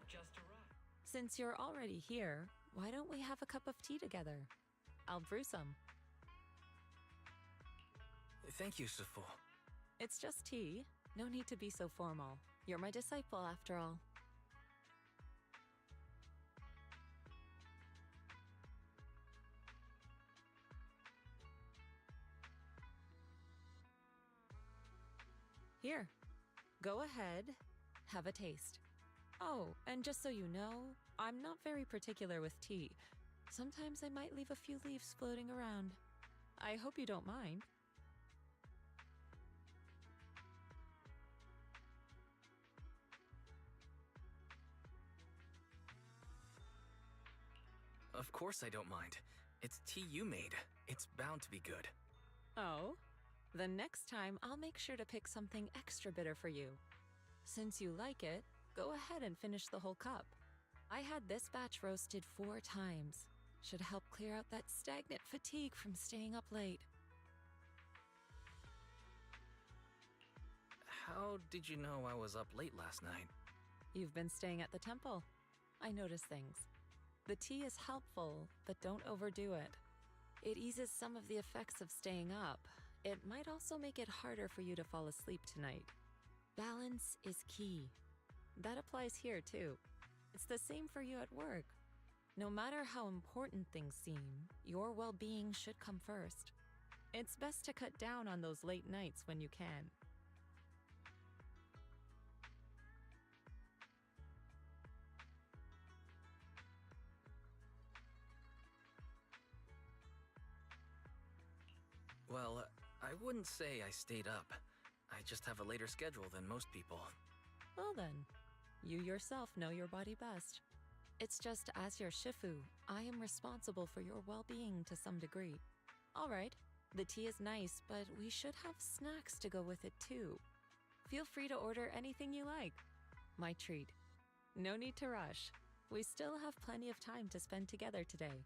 Just arrived. Since you're already here, why don't we have a cup of tea together? I'll brew some. Thank you, Sifu. It's just tea. No need to be so formal. You're my disciple, after all. Here, go ahead, have a taste. Oh, and just so you know, I'm not very particular with tea. Sometimes I might leave a few leaves floating around. I hope you don't mind. Of course I don't mind. It's tea you made. It's bound to be good. Oh? Then next time I'll make sure to pick something extra bitter for you. Since you like it, go ahead and finish the whole cup. I had this batch roasted 4 times. Should help clear out that stagnant fatigue from staying up late. How did you know I was up late last night? You've been staying at the temple. I notice things. The tea is helpful, but don't overdo it. It eases some of the effects of staying up. It might also make it harder for you to fall asleep tonight. Balance is key. That applies here too. It's the same for you at work. No matter how important things seem, your well-being should come first. It's best to cut down on those late nights when you can. Well, I wouldn't say I stayed up. I just have a later schedule than most people. Well then, you yourself know your body best. It's just as your Shifu, I am responsible for your well-being to some degree. All right, the tea is nice, but we should have snacks to go with it too. Feel free to order anything you like. My treat. No need to rush. We still have plenty of time to spend together today.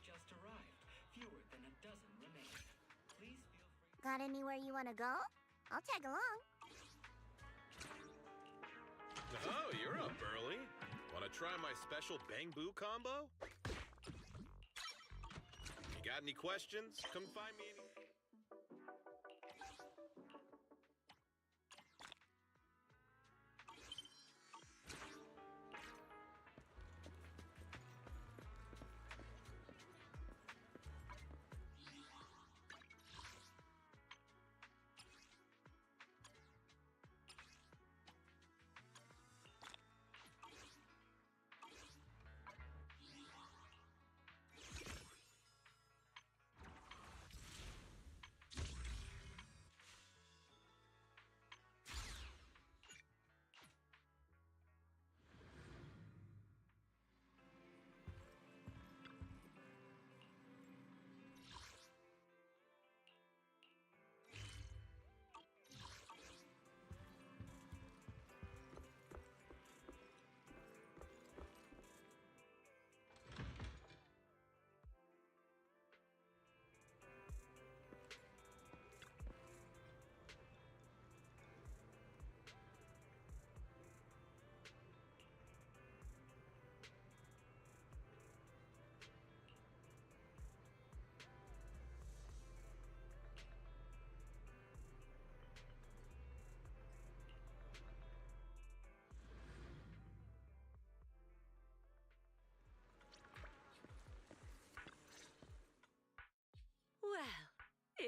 Just arrived. Fewer than a dozen remain. Please feel free. Got anywhere you want to go? I'll tag along. Oh, you're up early. Want to try my special Bang Boo combo? You got any questions? Come find me.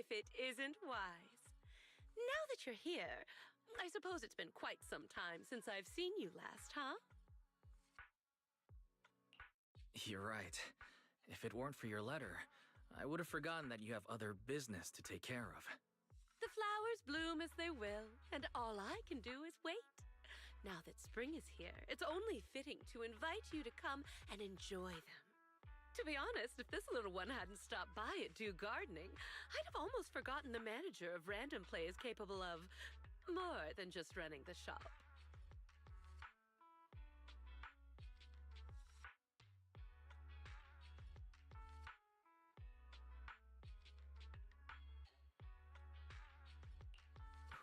if it isn't wise. Now that you're here, I suppose it's been quite some time since I've seen you last, huh? You're right. If it weren't for your letter, I would have forgotten that you have other business to take care of. The flowers bloom as they will, and all I can do is wait. Now that spring is here, it's only fitting to invite you to come and enjoy them. To be honest, if this little one hadn't stopped by at Do Gardening, I'd have almost forgotten the manager of Random Play is capable of more than just running the shop.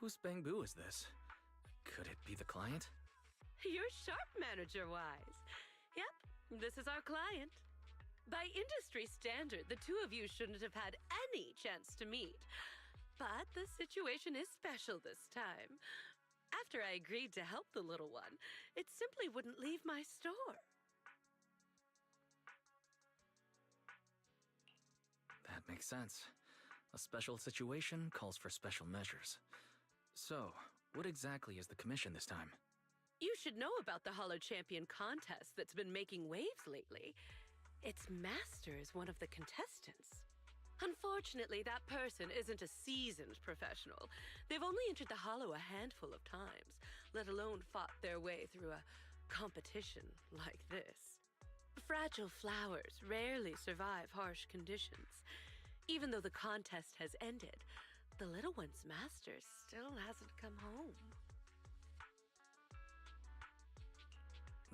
Whose Bangbu is this? Could it be the client? You're sharp, manager-wise. Yep, this is our client. By industry standard, the two of you shouldn't have had any chance to meet. But the situation is special this time. After I agreed to help the little one, it simply wouldn't leave my store. That makes sense. A special situation calls for special measures. So, what exactly is the commission this time? You should know about the Hollow Champion contest that's been making waves lately. Its master is one of the contestants. Unfortunately, that person isn't a seasoned professional. They've only entered the Hollow a handful of times, let alone fought their way through a competition like this. Fragile flowers rarely survive harsh conditions. Even though the contest has ended, the little one's master still hasn't come home.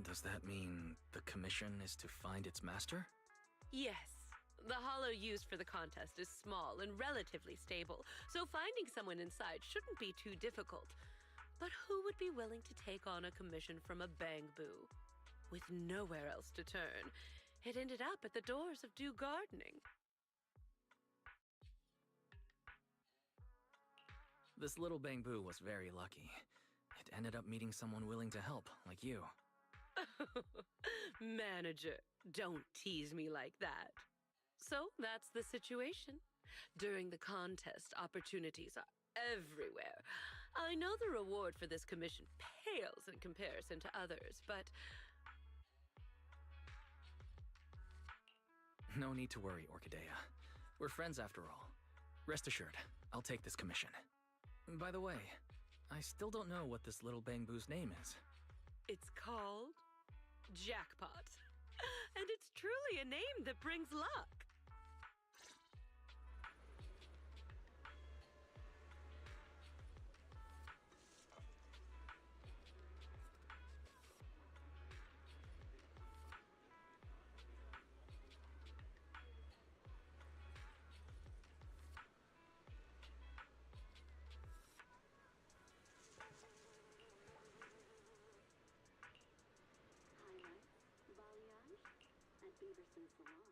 Does that mean the commission is to find its master? Yes. The hollow used for the contest is small and relatively stable, so finding someone inside shouldn't be too difficult. But who would be willing to take on a commission from a Bangbu? With nowhere else to turn, it ended up at the doors of Do Gardening. This little Bangbu was very lucky. It ended up meeting someone willing to help, like you. Manager, don't tease me like that. So that's the situation. During the contest, opportunities are everywhere. I know the reward for this commission pales in comparison to others, but... No need to worry, Orchidea. We're friends after all. Rest assured, I'll take this commission. By the way, I still don't know what this little Bangbu's name is. It's called Jackpot. And it's truly a name that brings luck. Beaverson Salon.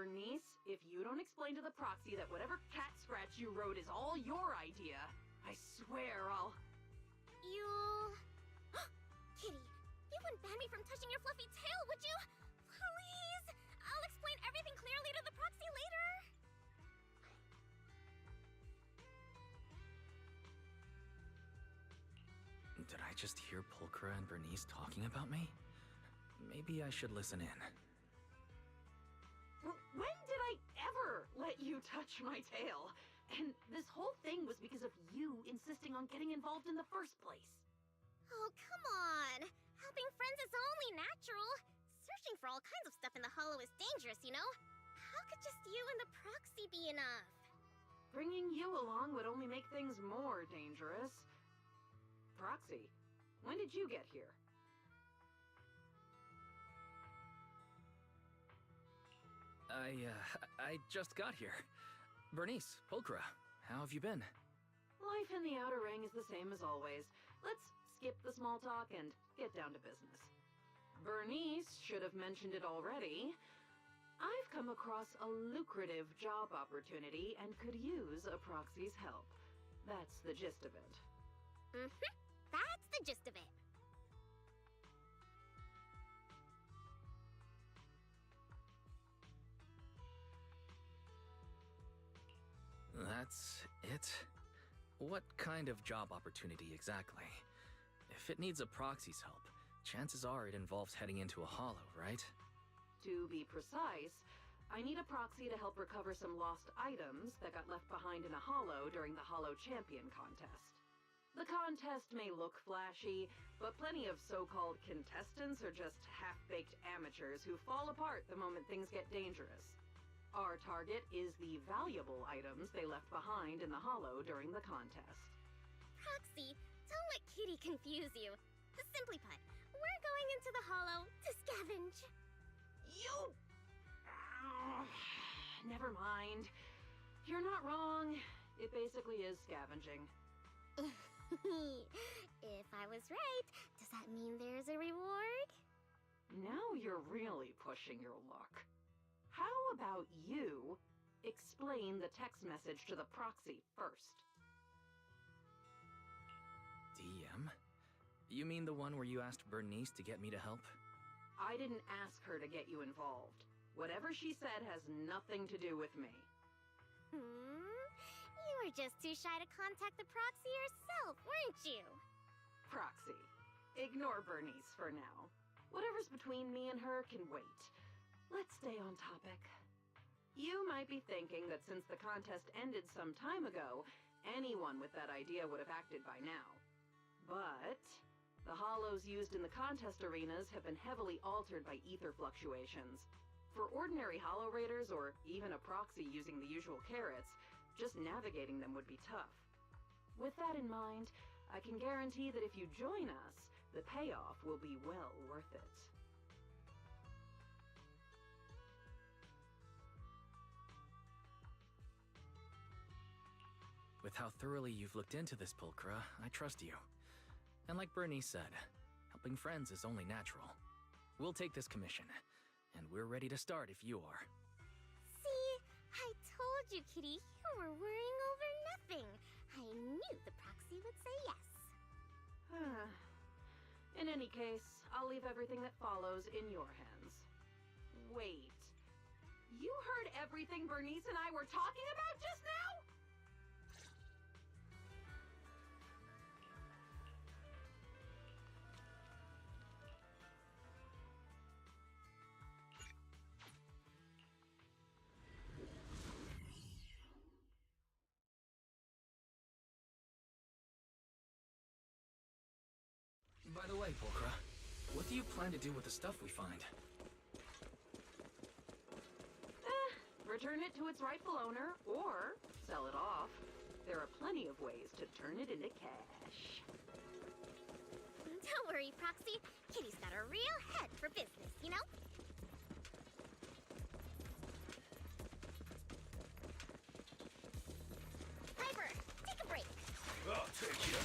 Bernice, if you don't explain to the proxy that whatever cat scratch you wrote is all your idea, I swear I'll... You... Kitty, you wouldn't ban me from touching your fluffy tail, would you? Please! I'll explain everything clearly to the proxy later. Did I just hear Pulchra and Bernice talking about me? Maybe I should listen in. When did I ever let you touch my tail? And this whole thing was because of you insisting on getting involved in the first place. Oh, come on. Helping friends is only natural. Searching for all kinds of stuff in the Hollow is dangerous, you know? How could just you and the proxy be enough? Bringing you along would only make things more dangerous. Proxy, when did you get here? I just got here. Bernice, Pulchra, how have you been? Life in the Outer Ring is the same as always. Let's skip the small talk and get down to business. Bernice should have mentioned it already. I've come across a lucrative job opportunity and could use a proxy's help. That's the gist of it. Mm-hmm. That's the gist of it. That's it? What kind of job opportunity exactly? If it needs a proxy's help, chances are it involves heading into a hollow, right? To be precise, I need a proxy to help recover some lost items that got left behind in a hollow during the Hollow Champion contest. The contest may look flashy, but plenty of so-called contestants are just half-baked amateurs who fall apart the moment things get dangerous. Our target is the valuable items they left behind in the hollow during the contest. Proxy, don't let Kitty confuse you. Simply put, we're going into the Hollow to scavenge. You... Never mind. You're not wrong. It basically is scavenging. If I was right, does that mean there's a reward? Now you're really pushing your luck. How about you explain the text message to the proxy first? DM? You mean the one where you asked Bernice to get me to help? I didn't ask her to get you involved. Whatever she said has nothing to do with me. You were just too shy to contact the proxy yourself, weren't you? Proxy, ignore Bernice for now. Whatever's between me and her can wait. Let's stay on topic. You might be thinking that since the contest ended some time ago, anyone with that idea would have acted by now. But the hollows used in the contest arenas have been heavily altered by ether fluctuations. For ordinary hollow raiders, or even a proxy using the usual carrots, just navigating them would be tough. With that in mind, I can guarantee that if you join us, the payoff will be well worth it. With how thoroughly you've looked into this, Pulchra, I trust you. And like Bernice said, helping friends is only natural. We'll take this commission, and we're ready to start if you are. See? I told you, Kitty, you were worrying over nothing. I knew the proxy would say yes. In any case, I'll leave everything that follows in your hands. Wait. You heard everything Bernice and I were talking about just now? By the way, Pulchra, what do you plan to do with the stuff we find? Return it to its rightful owner, or sell it off. There are plenty of ways to turn it into cash. Don't worry, Proxy. Kitty's got a real head for business, you know? Piper, take a break. I'll take you.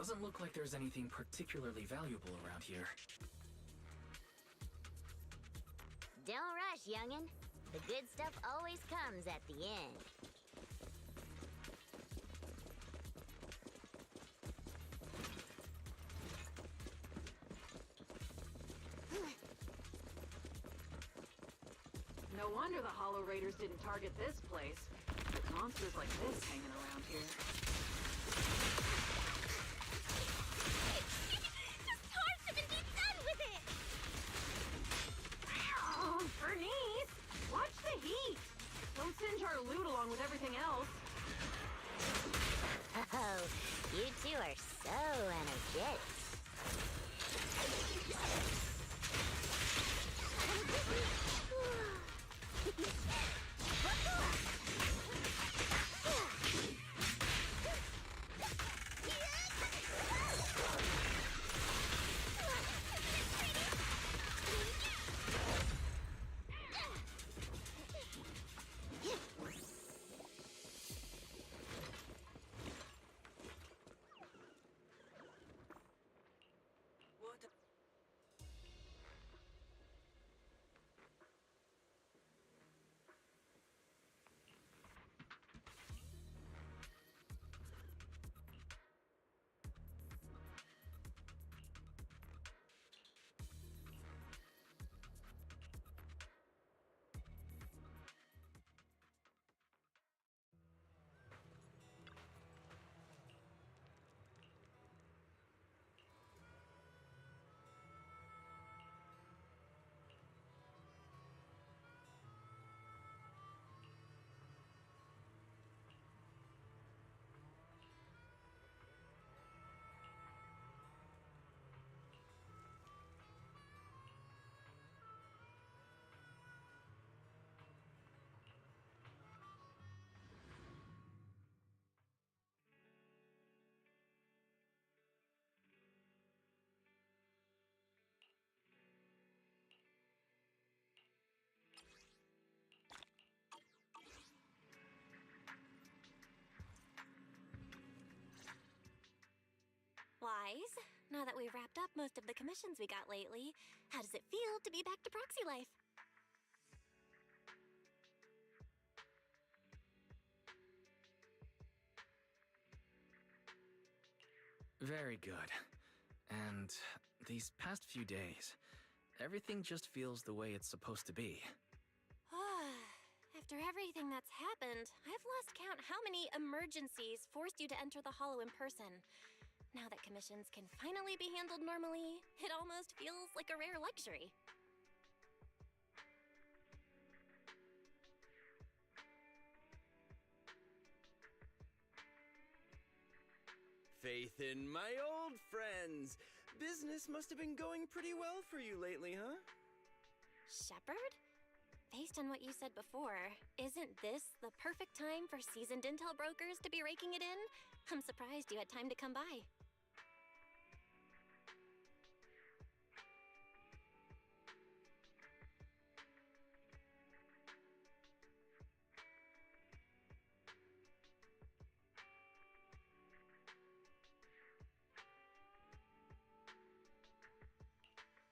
Doesn't look like there's anything particularly valuable around here. Don't rush, youngin'. The good stuff always comes at the end. No wonder the Hollow Raiders didn't target this place. With monsters like this hanging around here. Just hard to be done with it! Oh, Bernice! Watch the heat! Don't singe our loot along with everything else. Oh, you two are so energetic. Wise, now that we've wrapped up most of the commissions we got lately, how does it feel to be back to proxy life? Very good. And these past few days, everything just feels the way it's supposed to be. After everything that's happened, I've lost count how many emergencies forced you to enter the Hollow in person. Now that commissions can finally be handled normally, it almost feels like a rare luxury. Faith in my old friends. Business must have been going pretty well for you lately, huh? Shepard? Based on what you said before, isn't this the perfect time for seasoned intel brokers to be raking it in? I'm surprised you had time to come by.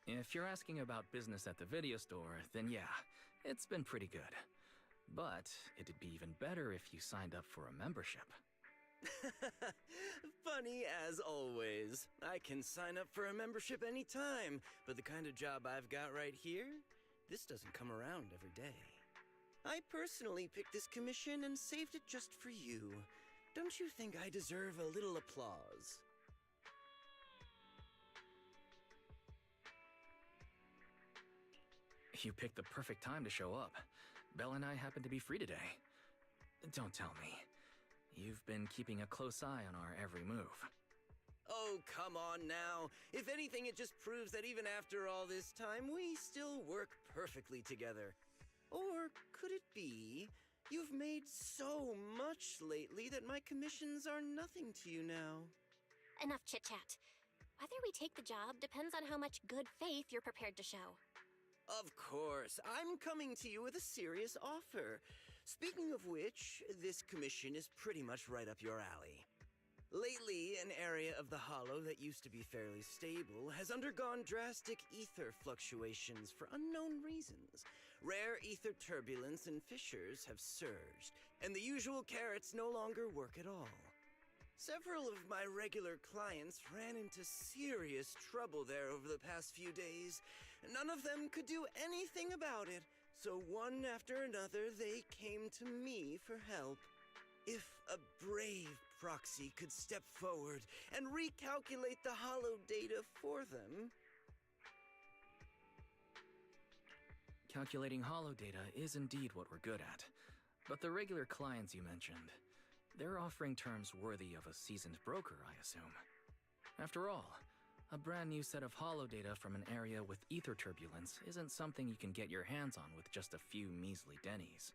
If you're asking about business at the video store, then yeah, it's been pretty good. But it'd be even better if you signed up for a membership. Funny as always. I can sign up for a membership anytime, but the kind of job I've got right here, this doesn't come around every day. I personally picked this commission and saved it just for you. Don't you think I deserve a little applause? You picked the perfect time to show up. Belle and I happen to be free today. Don't tell me. You've been keeping a close eye on our every move. Oh, come on now. If anything, it just proves that even after all this time, we still work perfectly together. Or could it be you've made so much lately that my commissions are nothing to you now? Enough chit-chat. Whether we take the job depends on how much good faith you're prepared to show. Of course, I'm coming to you with a serious offer. Speaking of which, this commission is pretty much right up your alley. Lately, an area of the Hollow that used to be fairly stable has undergone drastic ether fluctuations for unknown reasons. Rare ether turbulence and fissures have surged, and the usual carrots no longer work at all. Several of my regular clients ran into serious trouble there over the past few days. None of them could do anything about it, so one after another they came to me for help. If a brave proxy could step forward and recalculate the Hollow data for them... Calculating Hollow data is indeed what we're good at. But the regular clients you mentioned, they're offering terms worthy of a seasoned broker, I assume. After all, a brand new set of Hollow data from an area with ether turbulence isn't something you can get your hands on with just a few measly dennies.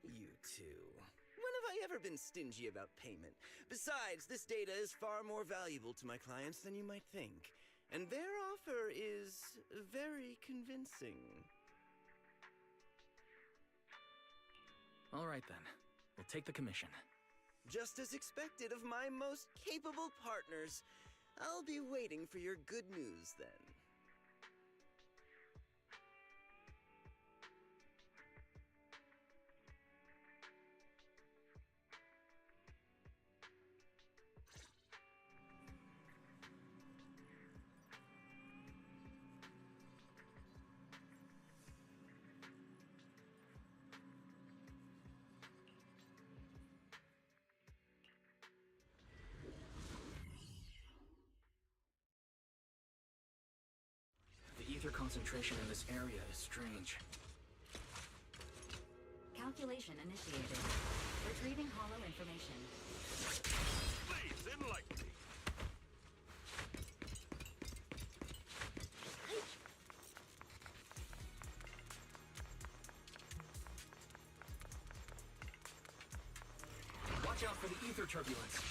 You two. When have I ever been stingy about payment? Besides, this data is far more valuable to my clients than you might think. And their offer is very convincing. All right then. We'll take the commission. Just as expected of my most capable partners. I'll be waiting for your good news then. The ether concentration in this area is strange. Calculation initiated. Retrieving hollow information. Please, enlighten me. Watch out for the ether turbulence.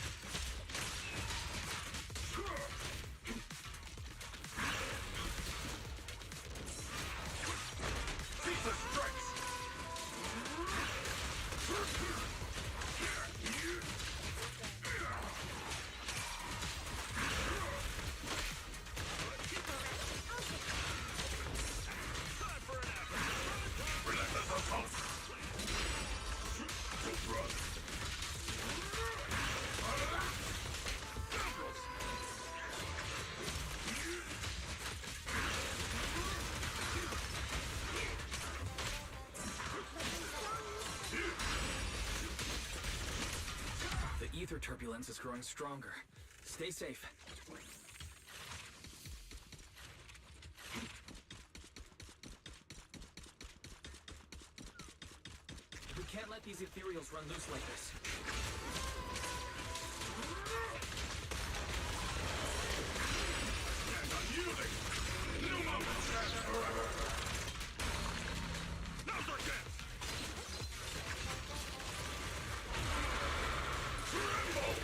The ether turbulence is growing stronger. Stay safe. We can't let these ethereals run loose like this. Stand unyielding! No mountain stands forever! Now's our chance! Tremble!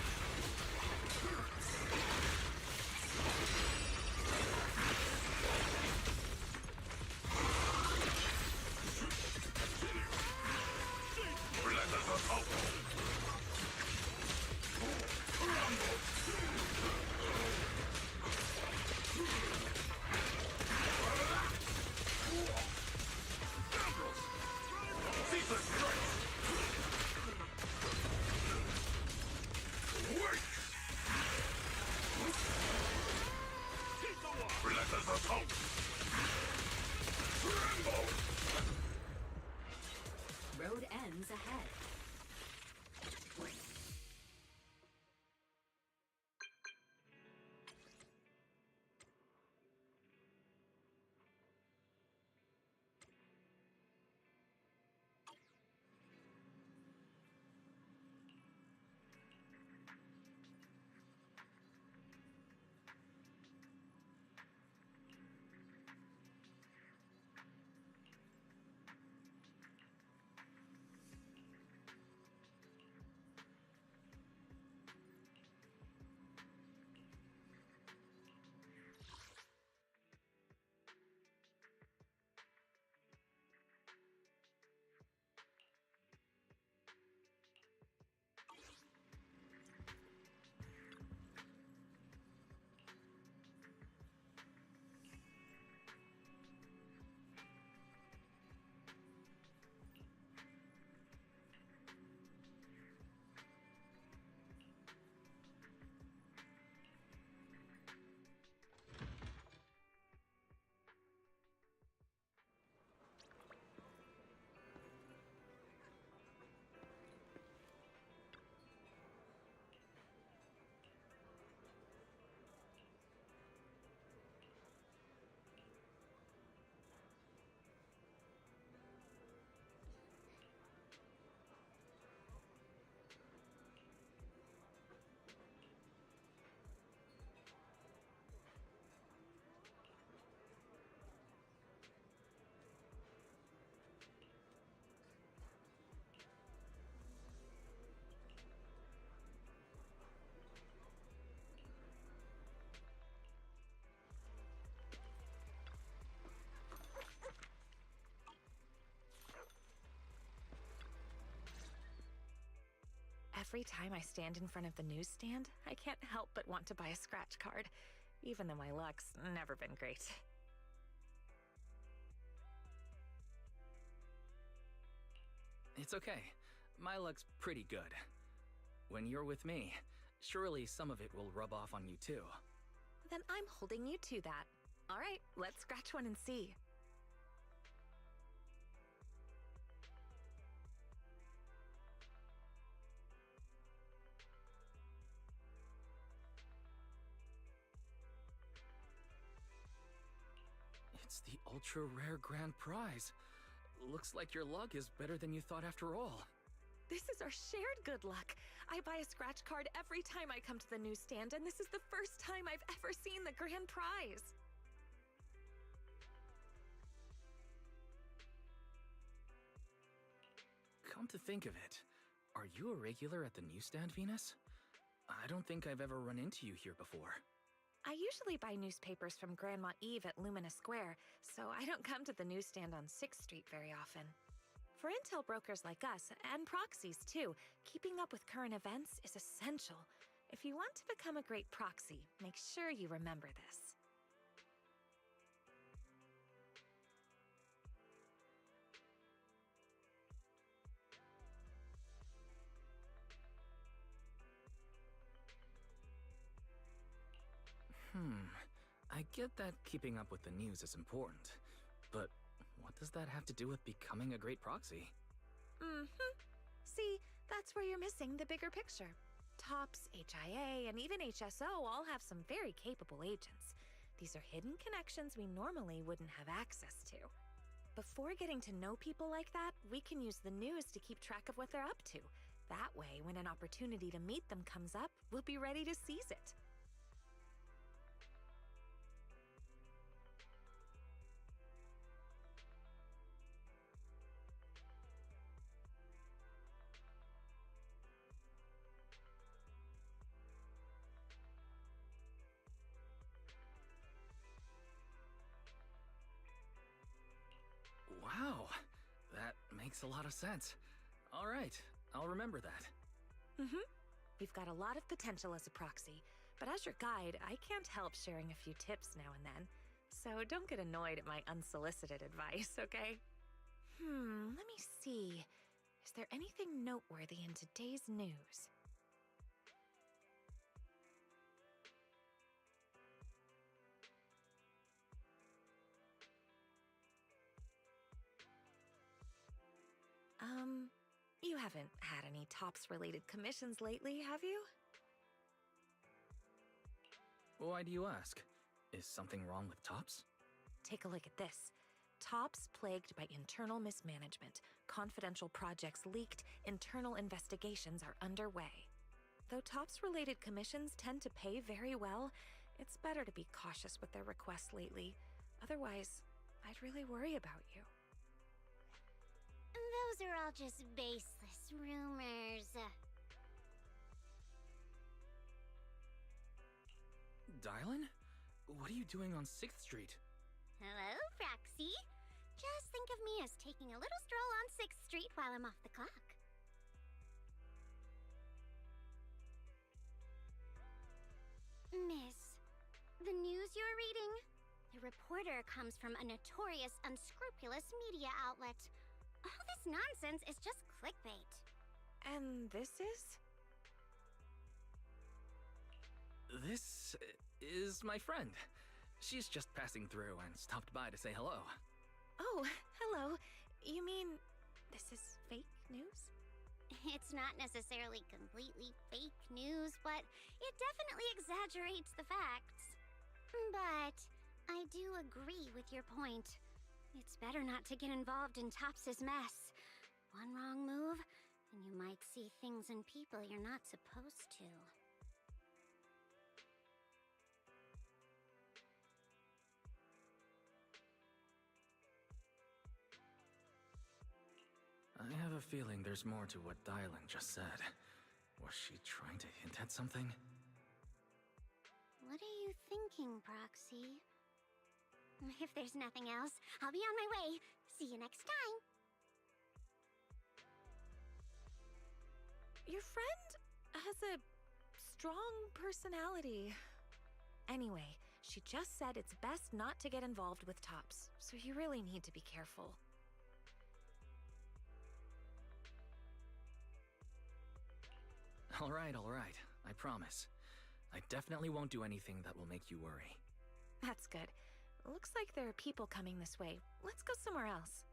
Relentless assault! Crumble! Every time I stand in front of the newsstand, I can't help but want to buy a scratch card, even though my luck's never been great. It's okay. My luck's pretty good. When you're with me, surely some of it will rub off on you too. Then I'm holding you to that. All right, let's scratch one and see. It's the ultra rare grand prize. Looks like your luck is better than you thought after all. This is our shared good luck. I buy a scratch card every time I come to the newsstand, and this is the first time I've ever seen the grand prize. Come to think of it, are you a regular at the newsstand, Venus? I don't think I've ever run into you here before. I usually buy newspapers from Grandma Eve at Lumina Square, so I don't come to the newsstand on 6th Street very often. For intel brokers like us, and proxies too, keeping up with current events is essential. If you want to become a great proxy, make sure you remember this. I get that keeping up with the news is important, but what does that have to do with becoming a great proxy? See, that's where you're missing the bigger picture. TOPS, HIA, and even HSO all have some very capable agents. These are hidden connections we normally wouldn't have access to. Before getting to know people like that, we can use the news to keep track of what they're up to. That way, when an opportunity to meet them comes up, we'll be ready to seize it. Wow, that makes a lot of sense. All right, I'll remember that. We've got a lot of potential as a proxy, but as your guide, I can't help sharing a few tips now and then. So don't get annoyed at my unsolicited advice, okay? Let me see. Is there anything noteworthy in today's news? You haven't had any TOPS-related commissions lately, have you? Why do you ask? Is something wrong with TOPS? Take a look at this. TOPS plagued by internal mismanagement. Confidential projects leaked. Internal investigations are underway. Though TOPS-related commissions tend to pay very well, it's better to be cautious with their requests lately. Otherwise, I'd really worry about you. Those are all just baseless rumors. Dylan? What are you doing on 6th Street? Hello, Proxy. Just think of me as taking a little stroll on 6th Street while I'm off the clock. Miss, the news you're reading? The reporter comes from a notorious, unscrupulous media outlet. All this nonsense is just clickbait. And this is? This is my friend. She's just passing through and stopped by to say hello. Oh, hello. You mean this is fake news? It's not necessarily completely fake news, but it definitely exaggerates the facts. But I do agree with your point. It's better not to get involved in TOPS' mess. One wrong move, and you might see things and people you're not supposed to. I have a feeling there's more to what Dylan just said. Was she trying to hint at something? What are you thinking, Proxy? If there's nothing else, I'll be on my way. See you next time. Your friend has a strong personality. Anyway, she just said it's best not to get involved with Tops, so you really need to be careful. All right, I promise. I definitely won't do anything that will make you worry. That's good. Looks like there are people coming this way. Let's go somewhere else.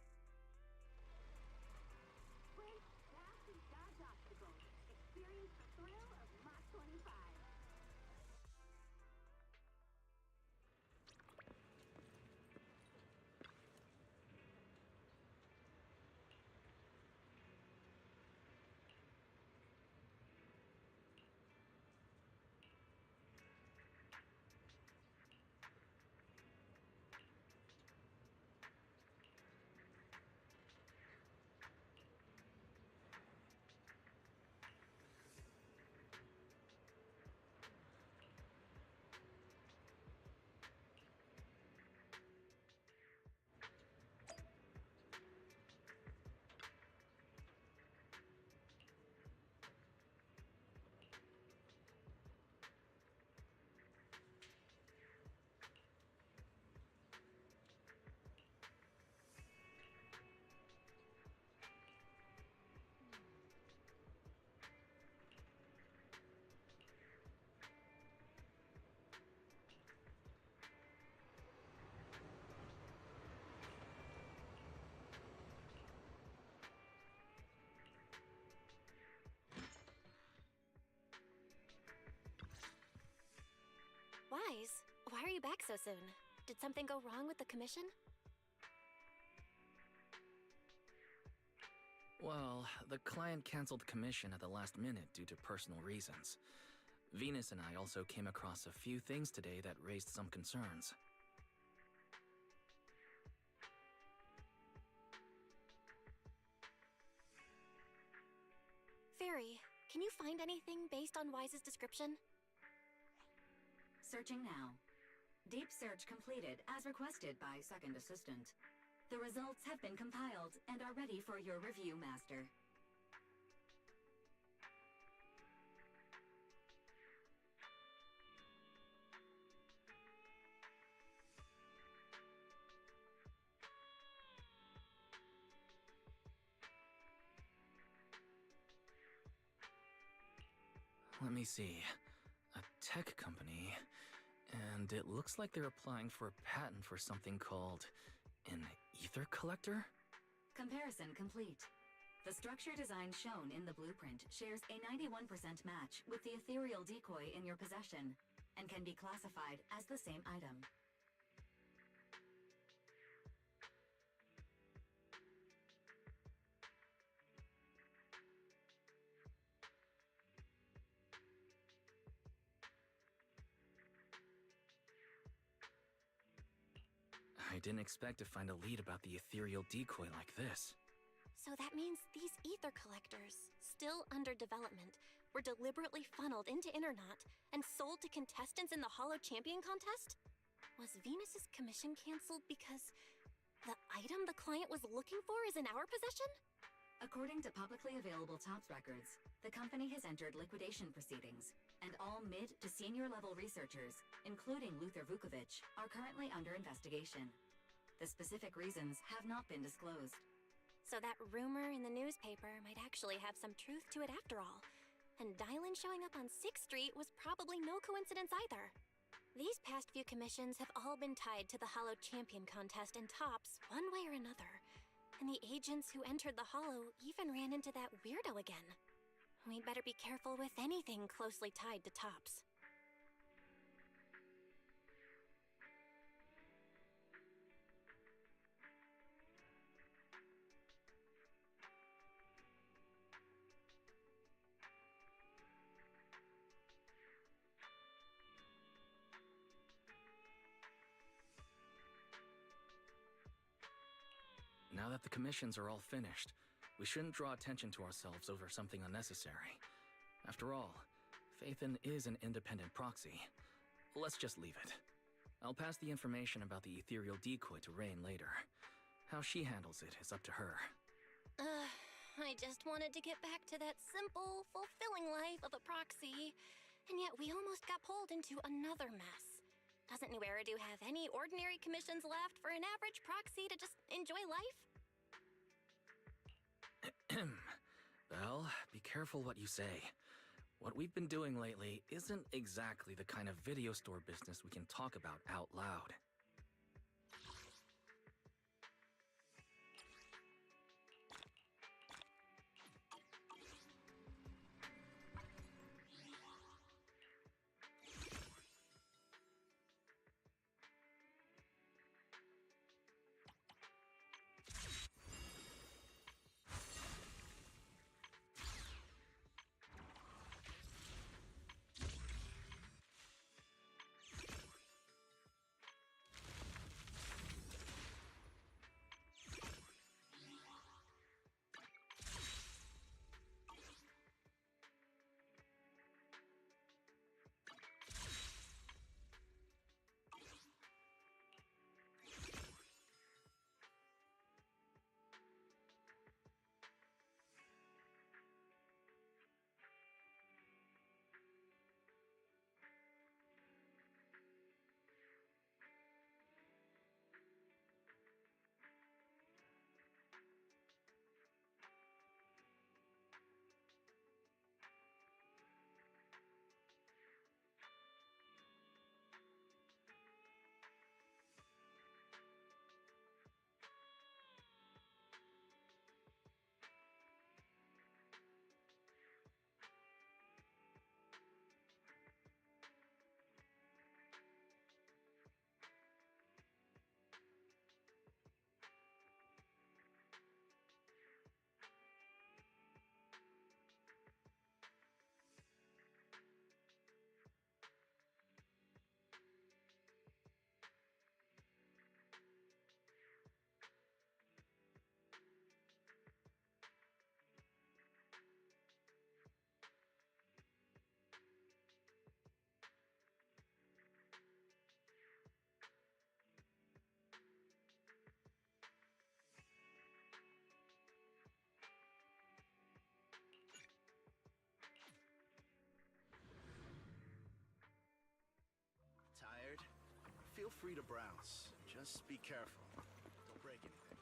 Wise, why are you back so soon? Did something go wrong with the commission? Well, the client canceled commission at the last minute due to personal reasons. Venus and I also came across a few things today that raised some concerns. Fairy, can you find anything based on Wise's description? Searching now. Deep search completed as requested by Second Assistant. The results have been compiled and are ready for your review, Master. Let me see. A tech company. And it looks like they're applying for a patent for something called an ether collector? Comparison complete. The structure design shown in the blueprint shares a 91% match with the ethereal decoy in your possession and can be classified as the same item. I didn't expect to find a lead about the ethereal decoy like this. So that means these ether collectors, still under development, were deliberately funneled into Internaut and sold to contestants in the Hollow Champion contest? Was Venus's commission canceled because the item the client was looking for is in our possession? According to publicly available TOPS records, the company has entered liquidation proceedings, and all mid to senior level researchers, including Luther Vukovic, are currently under investigation. The specific reasons have not been disclosed. So that rumor in the newspaper might actually have some truth to it after all. And Dylan showing up on 6th Street was probably no coincidence either. These past few commissions have all been tied to the Hollow Champion contest and Tops one way or another. And the agents who entered the Hollow even ran into that weirdo again. We'd better be careful with anything closely tied to Tops. Now that the commissions are all finished, we shouldn't draw attention to ourselves over something unnecessary. After all, Phaethon is an independent proxy. Let's just leave it. I'll pass the information about the ethereal decoy to Rain later. How she handles it is up to her. I just wanted to get back to that simple, proxy. And yet we almost got pulled into another mess. Doesn't New Eridu have any ordinary commissions left for an average proxy to just enjoy life? Belle, be careful what you say. What we've been doing lately isn't exactly the kind of video store business we can talk about out loud. Tired? Feel free to browse. Just be careful. Don't break anything.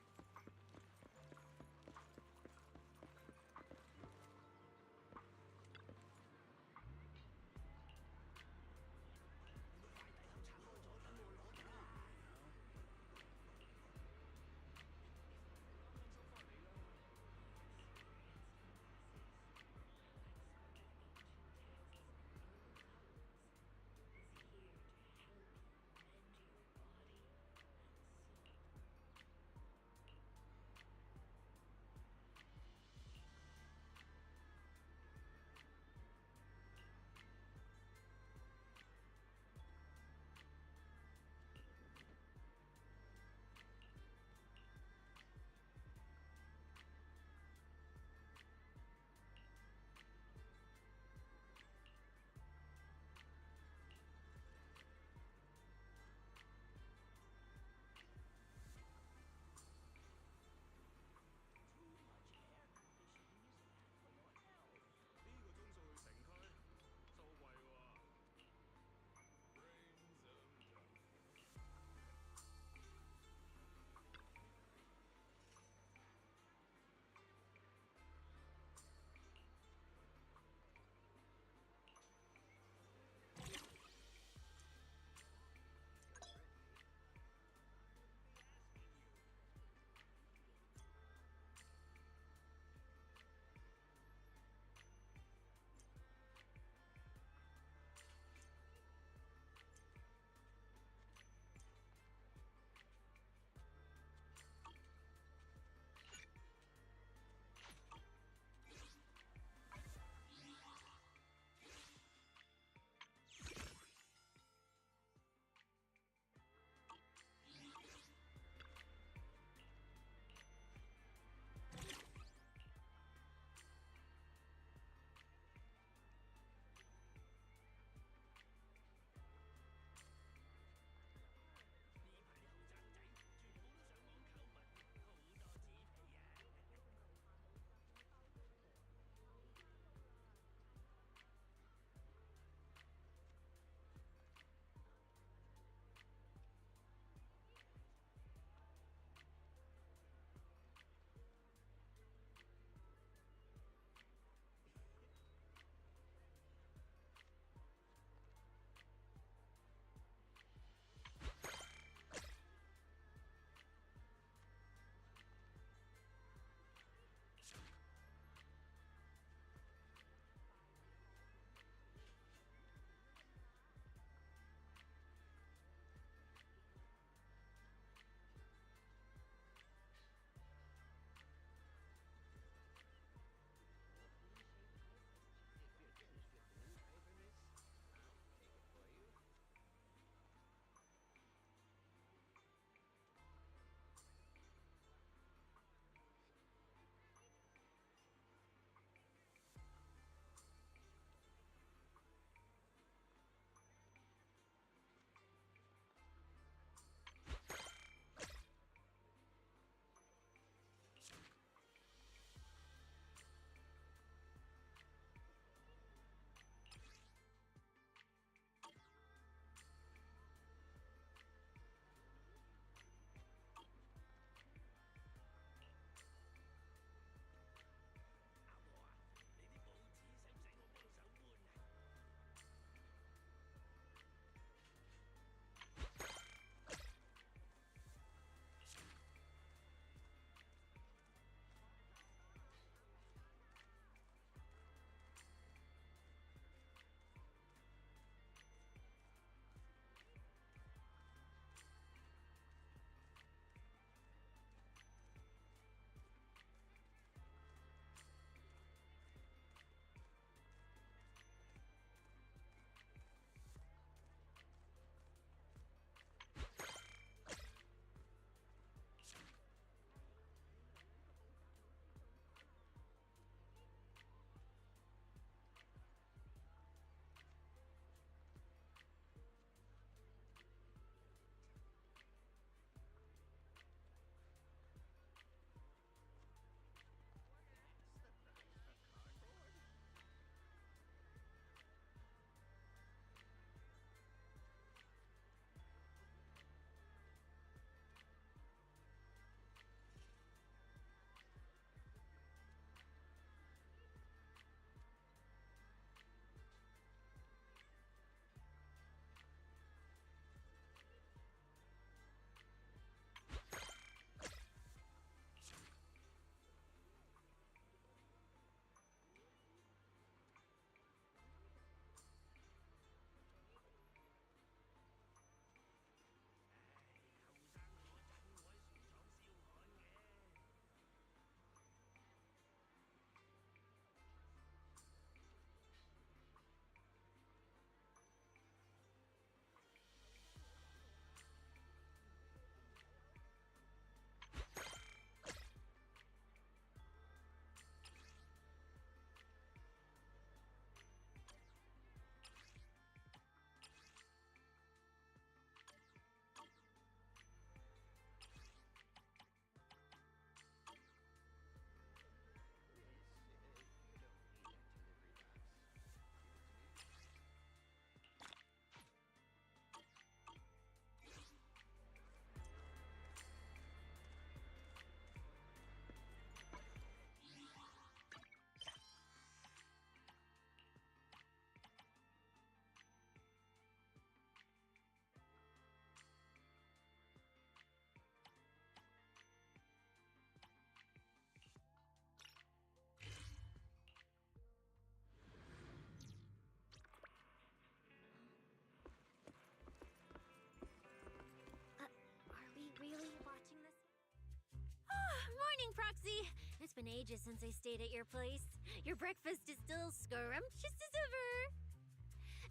been ages since I stayed at your place. Your breakfast is still scrumptious as ever.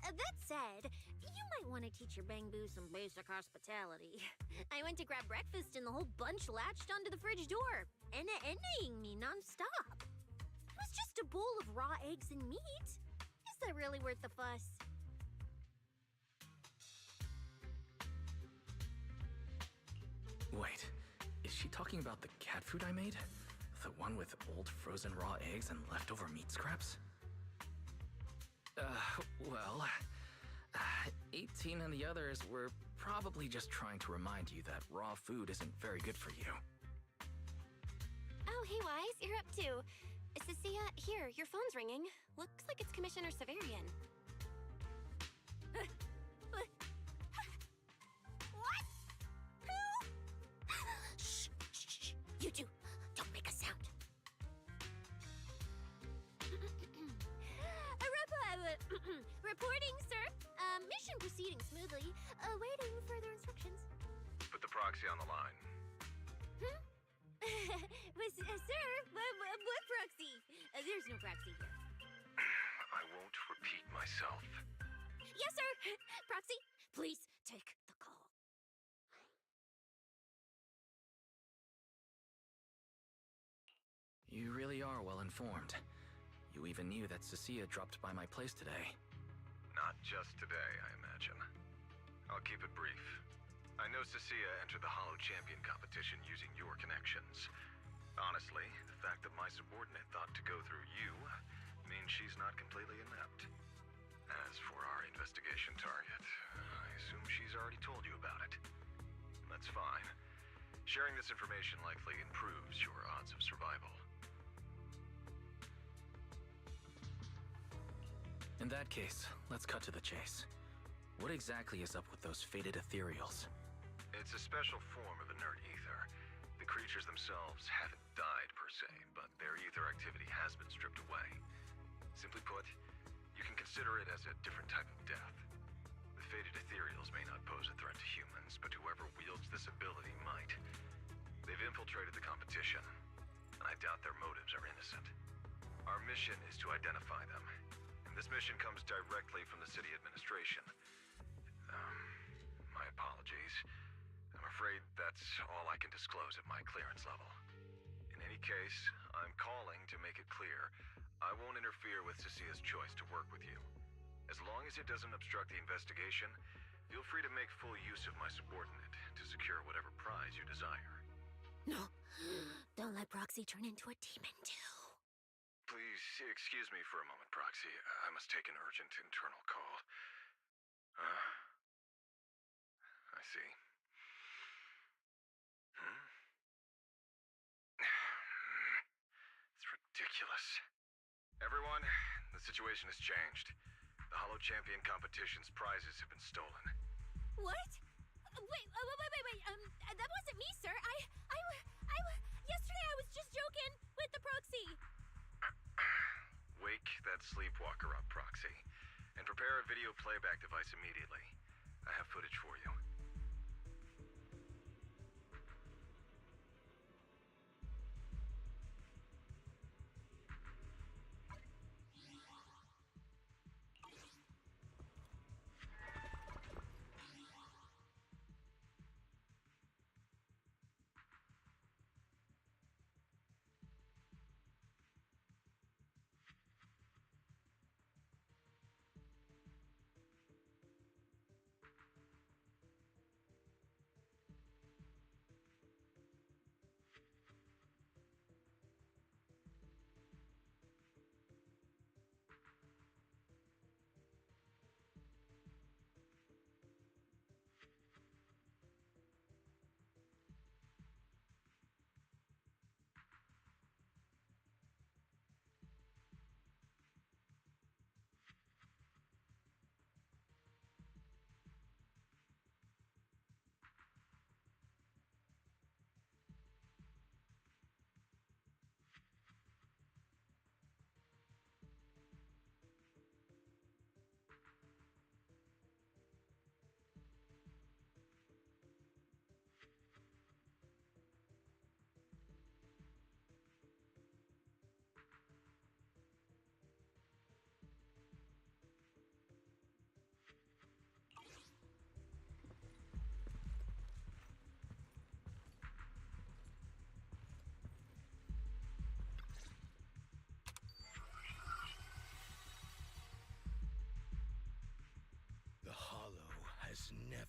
That said, you might want to teach your Bangbu some basic hospitality. I went to grab breakfast and the whole bunch latched onto the fridge door, enna-ennaing me nonstop. It was just a bowl of raw eggs and meat. Is that really worth the fuss? Wait, is she talking about the cat food I made? The one with old frozen raw eggs and leftover meat scraps? Well, 18 and the others were probably just trying to remind you that raw food isn't very good for you. Oh, hey, Wise, you're up too. Cecilia, here, your phone's ringing. Looks like it's Commissioner Severian. What? Who? Shh, shh, shh. You two, don't make a sound. Reporting, sir. Mission proceeding smoothly. Awaiting further instructions. Put the proxy on the line. Sir, what proxy? There's no proxy here. I won't repeat myself. Yes, sir. Proxy, please take the call. You really are well informed. You even knew that Cecilia dropped by my place today. Not just today, I imagine. I'll keep it brief. I know Cecilia entered the Hollow Champion competition using your connections. Honestly, the fact that my subordinate thought to go through you means she's not completely inept. As for our investigation target, I assume she's already told you about it. That's fine. Sharing this information likely improves your odds of survival. In that case, let's cut to the chase. What exactly is up with those fated ethereals? It's a special form of inert ether. The creatures themselves haven't died per se, but their ether activity has been stripped away. Simply put, you can consider it as a different type of death. The fated ethereals may not pose a threat to humans, but whoever wields this ability might. They've infiltrated the competition, and I doubt their motives are innocent. Our mission is to identify them, and this mission comes directly from the city administration. My apologies. I'm afraid that's all I can disclose at my clearance level. In any case, I'm calling to make it clear I won't interfere with Cecilia's choice to work with you. As long as it doesn't obstruct the investigation, feel free to make full use of my subordinate to secure whatever prize you desire. No, don't let Proxy turn into a demon, too. Please excuse me for a moment, Proxy. I must take an urgent internal call. I see. It's ridiculous. Everyone, the situation has changed. The Hollow Champion competition's prizes have been stolen. What? Wait. That wasn't me, sir. Yesterday I was just joking with the Proxy. Wake that sleepwalker up, Proxy, and prepare a video playback device immediately. I have footage for you.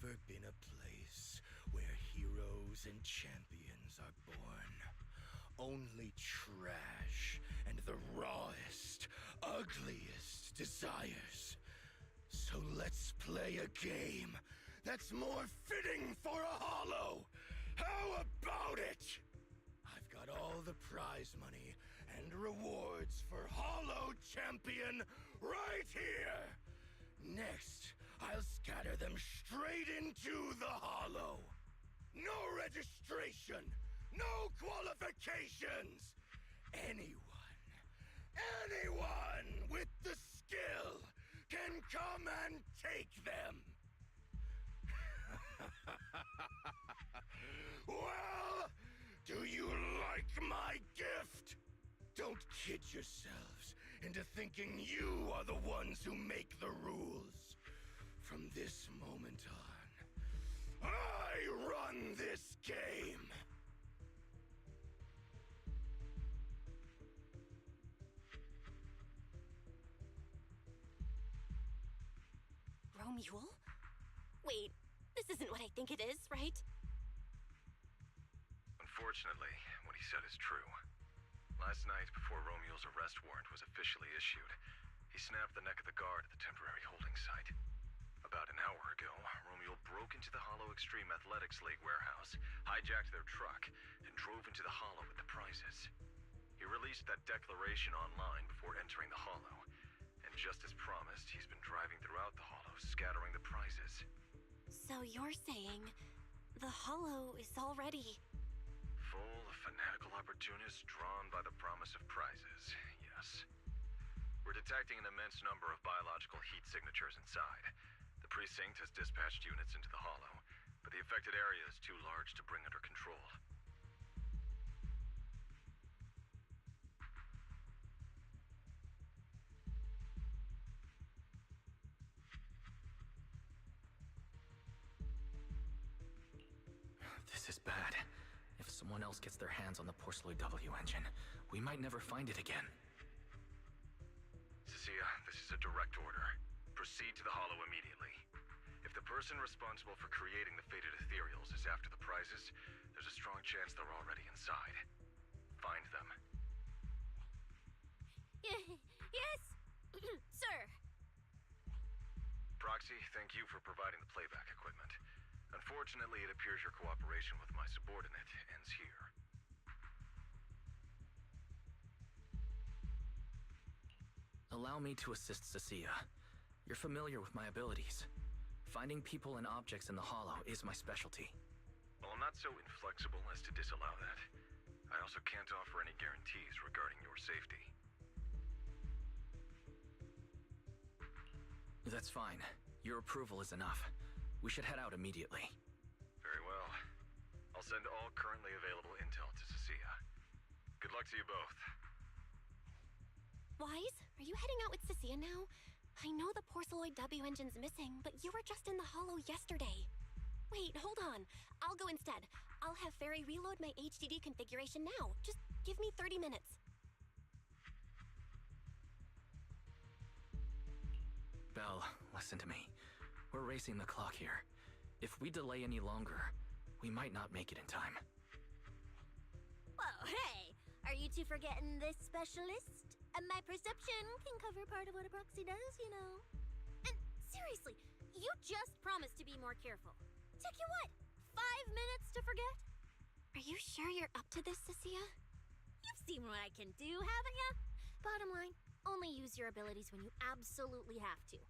never been a place where heroes and champions are born. Only trash and the rawest, ugliest desires. So let's play a game that's more fitting for a Hollow. How about it? I've got all the prize money and rewards for Hollow Champion right here. Next, I'll scatter them straight into the Hollow. No registration, no qualifications. Anyone with the skill can come and take them. Well, do you like my gift? Don't kid yourselves into thinking you are the ones who make the rules. From this moment on, I run this game. Romule? Wait, this isn't what I think it is, right? Unfortunately, what he said is true. Last night, before Romule's arrest warrant was officially issued, he snapped the neck of the guard at the temporary holding site. About an hour ago, Romule broke into the Hollow Extreme Athletics League warehouse, hijacked their truck, and drove into the Hollow with the prizes. He released that declaration online before entering the Hollow, and just as promised, he's been driving throughout the Hollow, scattering the prizes. So you're saying the Hollow is already... Full of fanatical opportunists drawn by the promise of prizes, yes. We're detecting an immense number of biological heat signatures inside. The precinct has dispatched units into the Hollow, but the affected area is too large to bring under control. This is bad. If someone else gets their hands on the Porceloid W engine, we might never find it again. Cecilia, this is a direct order. Proceed to the Hollow immediately. If the person responsible for creating the fated ethereals is after the prizes, there's a strong chance they're already inside. Find them. Yes, sir. Proxy, thank you for providing the playback equipment. Unfortunately, it appears your cooperation with my subordinate ends here. Allow me to assist Cecilia. You're familiar with my abilities. Finding people and objects in the Hollow is my specialty. Well, I'm not so inflexible as to disallow that. I also can't offer any guarantees regarding your safety. That's fine. Your approval is enough. We should head out immediately. Very well. I'll send all currently available intel to Cecilia. Good luck to you both. Wise, are you heading out with Cecilia now? I know the Porceloid W engine's missing, but you were just in the Hollow yesterday. Wait, hold on. I'll go instead. I'll have Fairy reload my HDD configuration now. Just give me 30 minutes. Belle, listen to me. We're racing the clock here. If we delay any longer, we might not make it in time. Whoa, hey! Are you two forgetting this specialist? My perception can cover part of what a proxy does, you know. And seriously, you just promised to be more careful. Took you what, 5 minutes to forget? Are you sure you're up to this, Cecilia? You've seen what I can do, haven't ya? Bottom line, only use your abilities when you absolutely have to.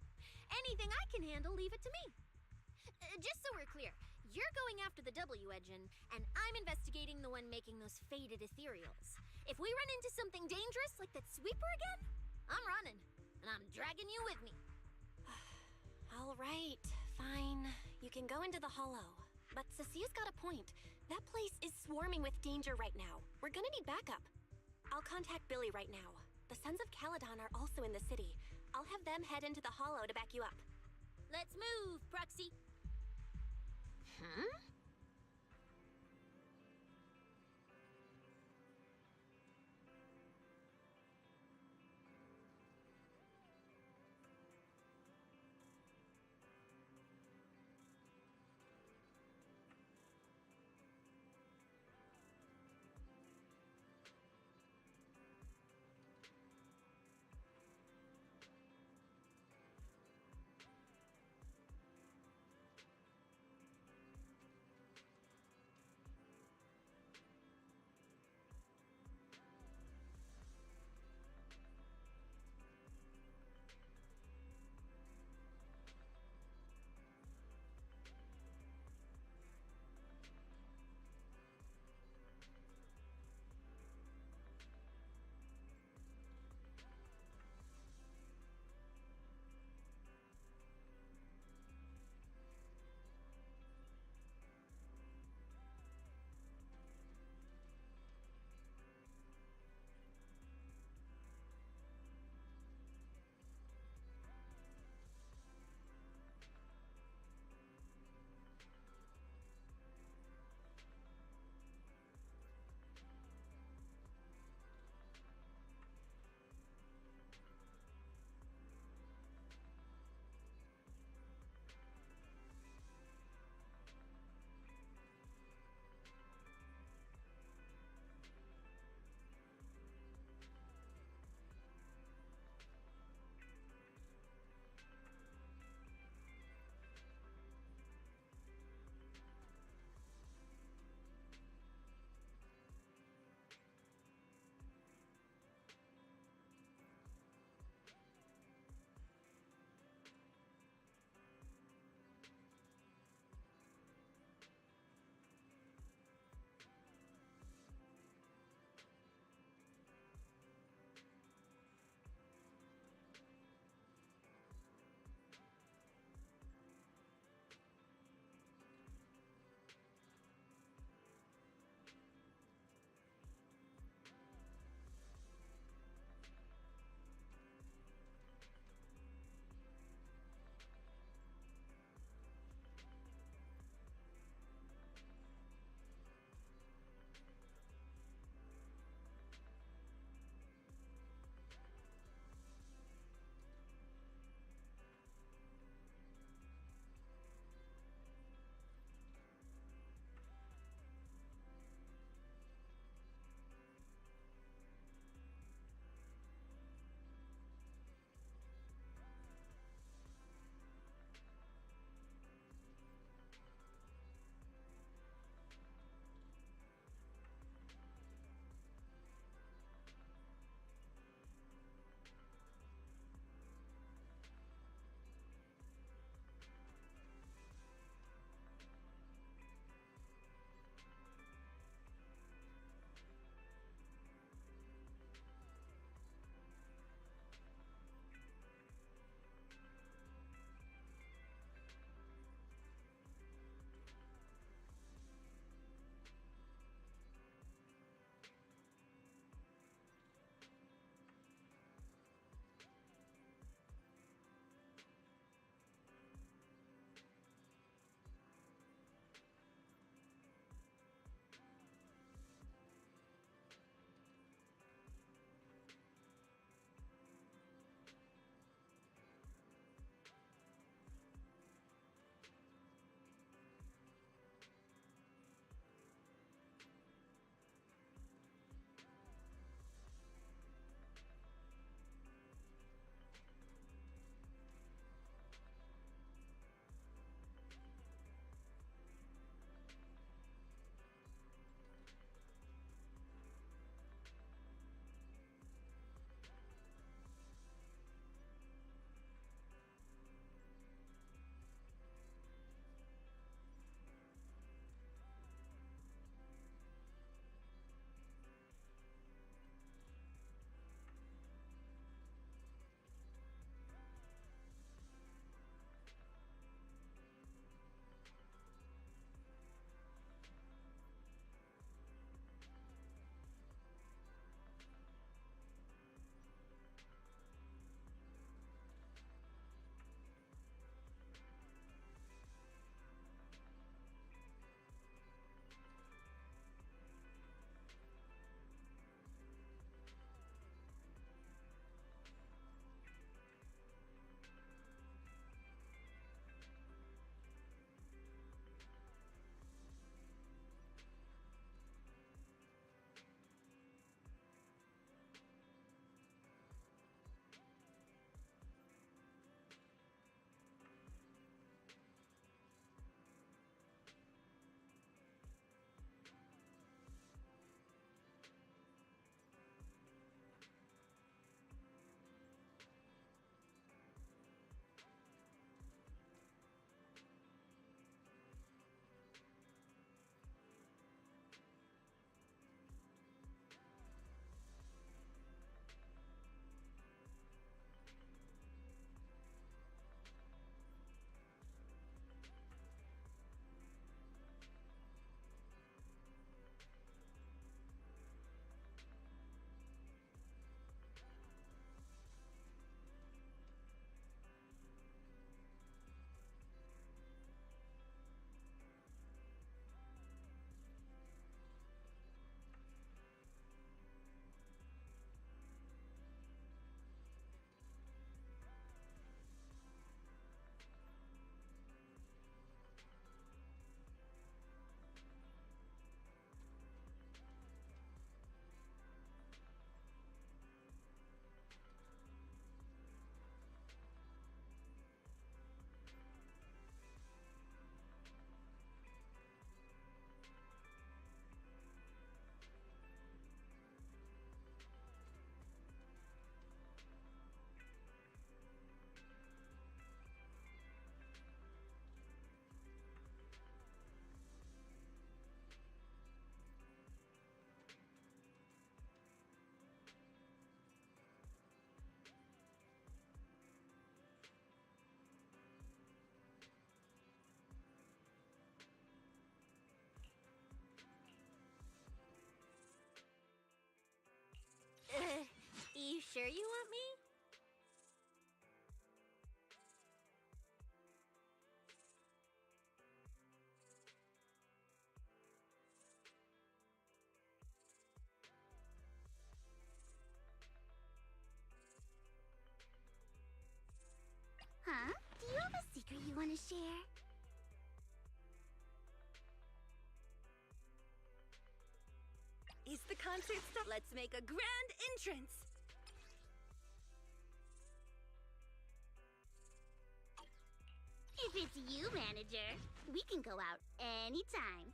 Anything I can handle, leave it to me. Just so we're clear, you're going after the W engine, and I'm investigating the one making those faded ethereals. If we run into something dangerous like that sweeper again, I'm running, and I'm dragging you with me. All right, fine. You can go into the Hollow. But Cecilia's got a point. That place is swarming with danger right now. We're gonna need backup. I'll contact Billy right now. The Sons of Caledon are also in the city. I'll have them head into the Hollow to back you up. Let's move, Proxy. Hmm? secret you want to share? Is the concert stuff? Let's make a grand entrance! If it's you, manager, we can go out anytime.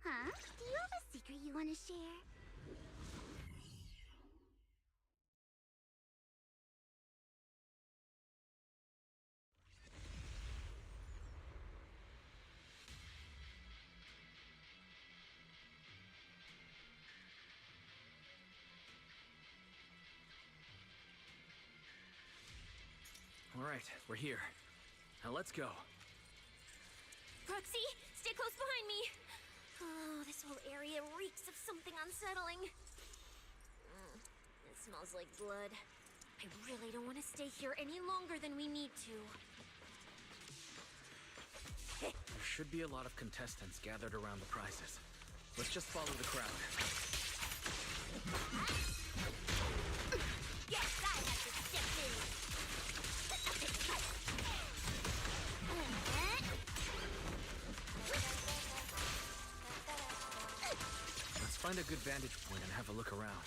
Huh? Do you have a secret you want to share? All right, we're here. Now let's go. Proxy, stay close behind me. Oh, this whole area reeks of something unsettling. It smells like blood. I really don't want to stay here any longer than we need to. There should be a lot of contestants gathered around the prizes. Let's just follow the crowd. Yes, I have to step in. Let's find a good vantage point and have a look around.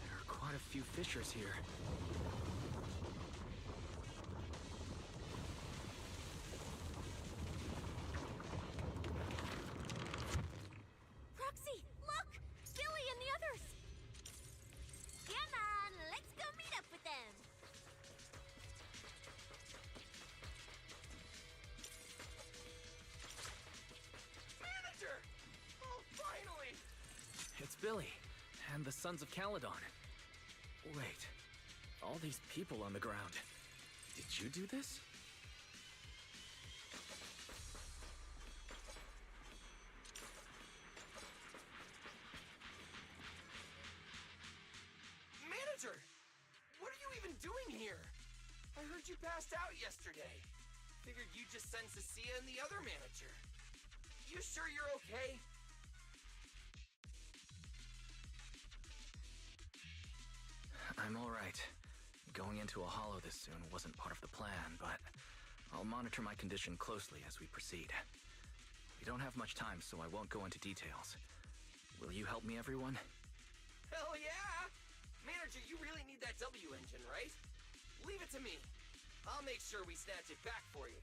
There are quite a few fissures here. Proxy, look! Billy and the others! Come on, let's go meet up with them. Manager! Oh, finally! It's Billy, and the Sons of Caledon. Wait, all these people on the ground. Did you do this? Manager! What are you even doing here? I heard you passed out yesterday. Figured you'd just send Cecilia and the other manager. You sure you're okay? I'm all right. Going into a hollow this soon wasn't part of the plan, but I'll monitor my condition closely as we proceed. We don't have much time, so I won't go into details. Will you help me, everyone? Hell yeah! Manager, you really need that W engine, right? Leave it to me. I'll make sure we snatch it back for you.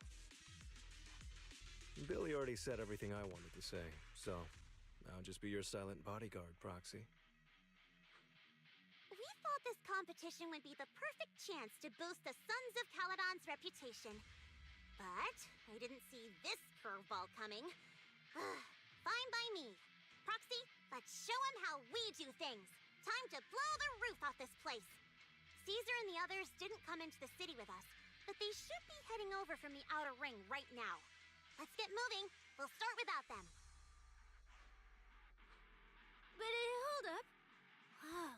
Billy already said everything I wanted to say, so I'll just be your silent bodyguard, Proxy. We thought this competition would be the perfect chance to boost the Sons of Caledon's reputation. But I didn't see this curveball coming. Fine by me. Proxy, let's show them how we do things. Time to blow the roof off this place. Caesar and the others didn't come into the city with us, but they should be heading over from the outer ring right now. Let's get moving. We'll start without them. But hold up. Whoa.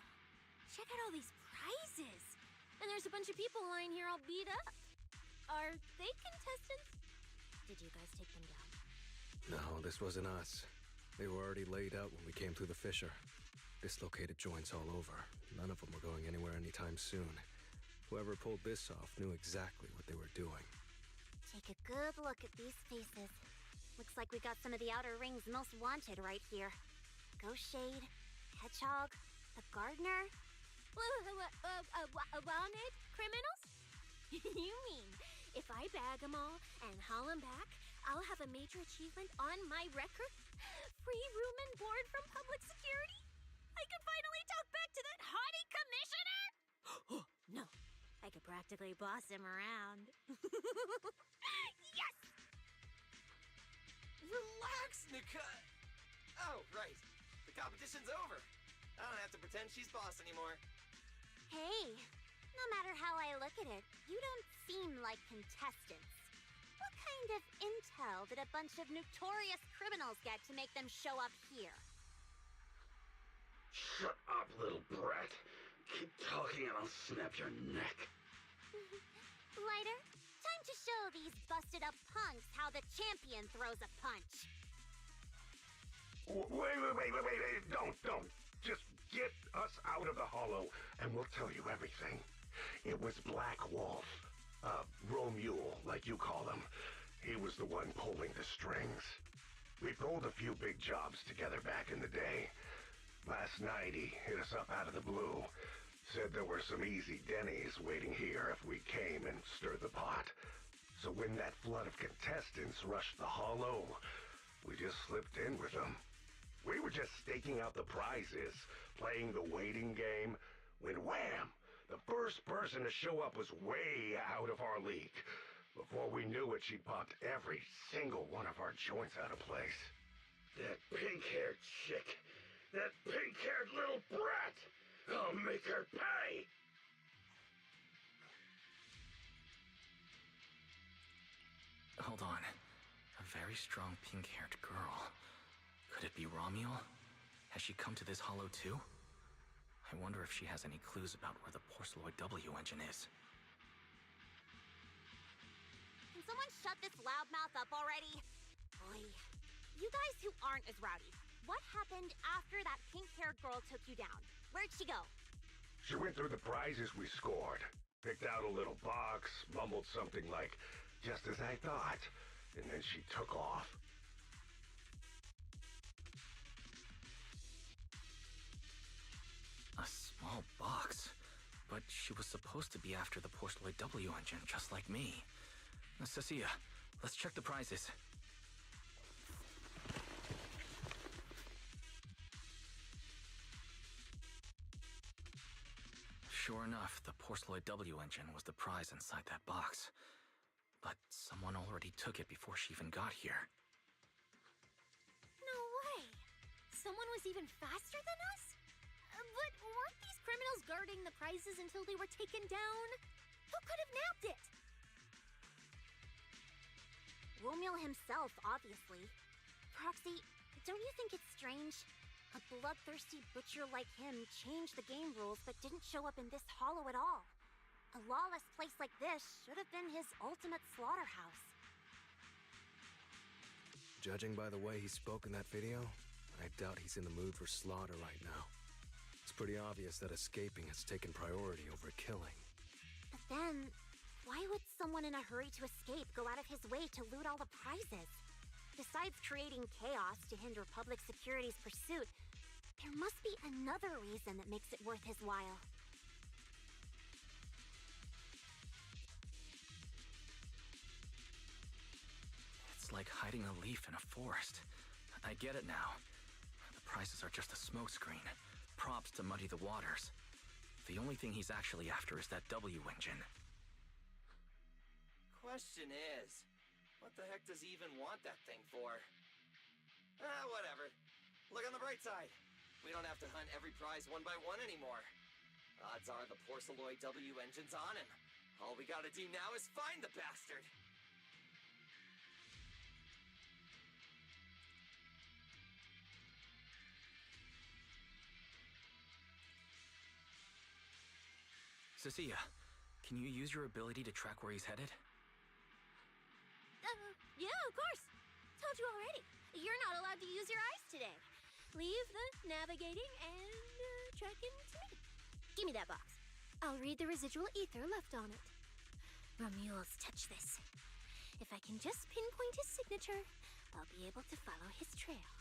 Check out all these prizes. And there's a bunch of people lying here all beat up. Are they contestants? Did you guys take them down? No, this wasn't us. They were already laid out when we came through the fissure. Dislocated joints all over. None of them were going anywhere anytime soon. Whoever pulled this off knew exactly what they were doing. Take a good look at these faces. Looks like we got some of the outer ring's most wanted right here. Ghost Shade, Hedgehog, the Gardener. Wanted criminals? You mean, if I bag them all and haul them back, I'll have a major achievement on my record? Free room and board from public security? I could finally talk back to that haughty commissioner? No, I could practically boss him around. Yes! Relax, Nika. Oh, right. The competition's over. I don't have to pretend she's boss anymore. Hey, No matter how I look at it, you don't seem like contestants. What kind of intel did a bunch of notorious criminals get to make them show up here? Shut up, little brat. Keep talking and I'll snap your neck. Lighter, time to show these busted up punks how the champion throws a punch. Wait. Don't. Just get us out of the hollow and we'll tell you everything. It was Black Wolf. Romule, like you call him. He was the one pulling the strings. We pulled a few big jobs together back in the day. Last night he hit us up out of the blue. Said there were some easy Denny's waiting here if we came and stirred the pot. So when that flood of contestants rushed the hollow, we just slipped in with them. We were just staking out the prizes, playing the waiting game, when wham! The first person to show up was way out of our league. Before we knew it, she popped every single one of our joints out of place. That pink-haired chick. That pink-haired little brat. I'll make her pay. Hold on. A very strong pink-haired girl. Could it be Romule? Has she come to this hollow too? I wonder if she has any clues about where the Porceloid W engine is. Can someone shut this loudmouth up already? Boy, you guys who aren't as rowdy, what happened after that pink-haired girl took you down? Where'd she go? She went through the prizes we scored, picked out a little box, mumbled something like, "Just as I thought," and then she took off. A small box? But she was supposed to be after the Porceloid W engine, just like me. Cecilia, let's check the prizes. Sure enough, the Porceloid W engine was the prize inside that box. But someone already took it before she even got here. No way! Someone was even faster than us? But weren't these criminals guarding the prizes until they were taken down? Who could have nabbed it? Romule himself, obviously. Proxy, don't you think it's strange? A bloodthirsty butcher like him changed the game rules but didn't show up in this hollow at all. A lawless place like this should have been his ultimate slaughterhouse. Judging by the way he spoke in that video, I doubt he's in the mood for slaughter right now. It's pretty obvious that escaping has taken priority over killing. But then, why would someone in a hurry to escape go out of his way to loot all the prizes? Besides creating chaos to hinder public security's pursuit, there must be another reason that makes it worth his while. It's like hiding a leaf in a forest. I get it now. The prizes are just a smokescreen. Props to muddy the waters. The only thing he's actually after is that W engine. Question is, what the heck does he even want that thing for? Whatever. Look on the bright side. We don't have to hunt every prize one by one anymore. Odds are the Porceloid W engine's on him. All we gotta do now is find the bastard. Cecilia, can you use your ability to track where he's headed? Yeah, of course. Told you already. You're not allowed to use your eyes today. Leave the navigating and tracking to me. Give me that box. I'll read the residual ether left on it. Romule's touch this. If I can just pinpoint his signature, I'll be able to follow his trail.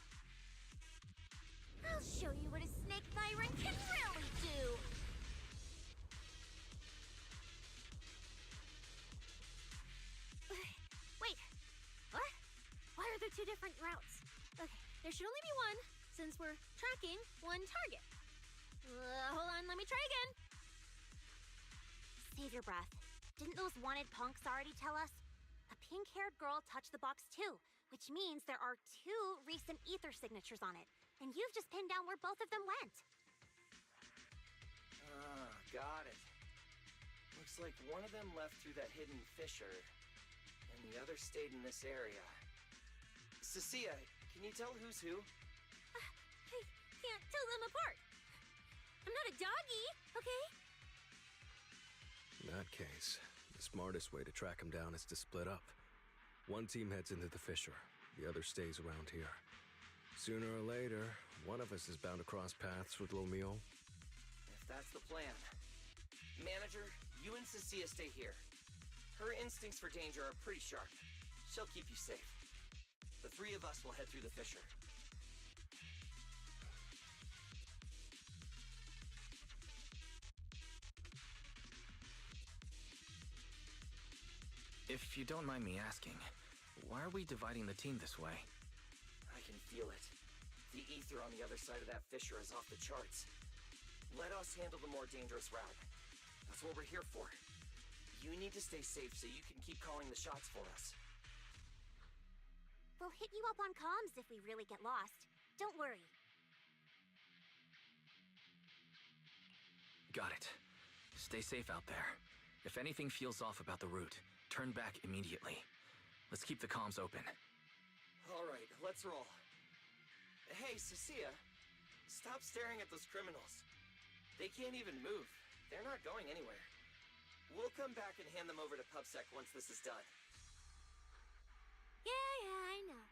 I'll show you what a snake tyrant can really do! Wait, what? Why are there two different routes? Okay, there should only be one, since we're tracking one target. Hold on, let me try again. Save your breath. Didn't those wanted punks already tell us? A pink-haired girl touched the box too, which means there are two recent ether signatures on it, and you've just pinned down where both of them went. Got it. Looks like one of them left through that hidden fissure, and the other stayed in this area. Cecilia, can you tell who's who? I can't tell them apart. I'm not a doggy, okay? In that case, the smartest way to track them down is to split up. One team heads into the fissure, the other stays around here. Sooner or later, one of us is bound to cross paths with Romeo. If that's the plan. Manager, you and Cecilia stay here. Her instincts for danger are pretty sharp. She'll keep you safe. The three of us will head through the fissure. If you don't mind me asking, why are we dividing the team this way? I can feel it. The ether on the other side of that fissure is off the charts. Let us handle the more dangerous route. That's what we're here for. You need to stay safe so you can keep calling the shots for us. We'll hit you up on comms if we really get lost. Don't worry. Got it. Stay safe out there. If anything feels off about the route, turn back immediately. Let's keep the comms open. All right, let's roll. Hey, Cecilia, stop staring at those criminals. They can't even move. They're not going anywhere. We'll come back and hand them over to PubSec once this is done. Yeah, I know.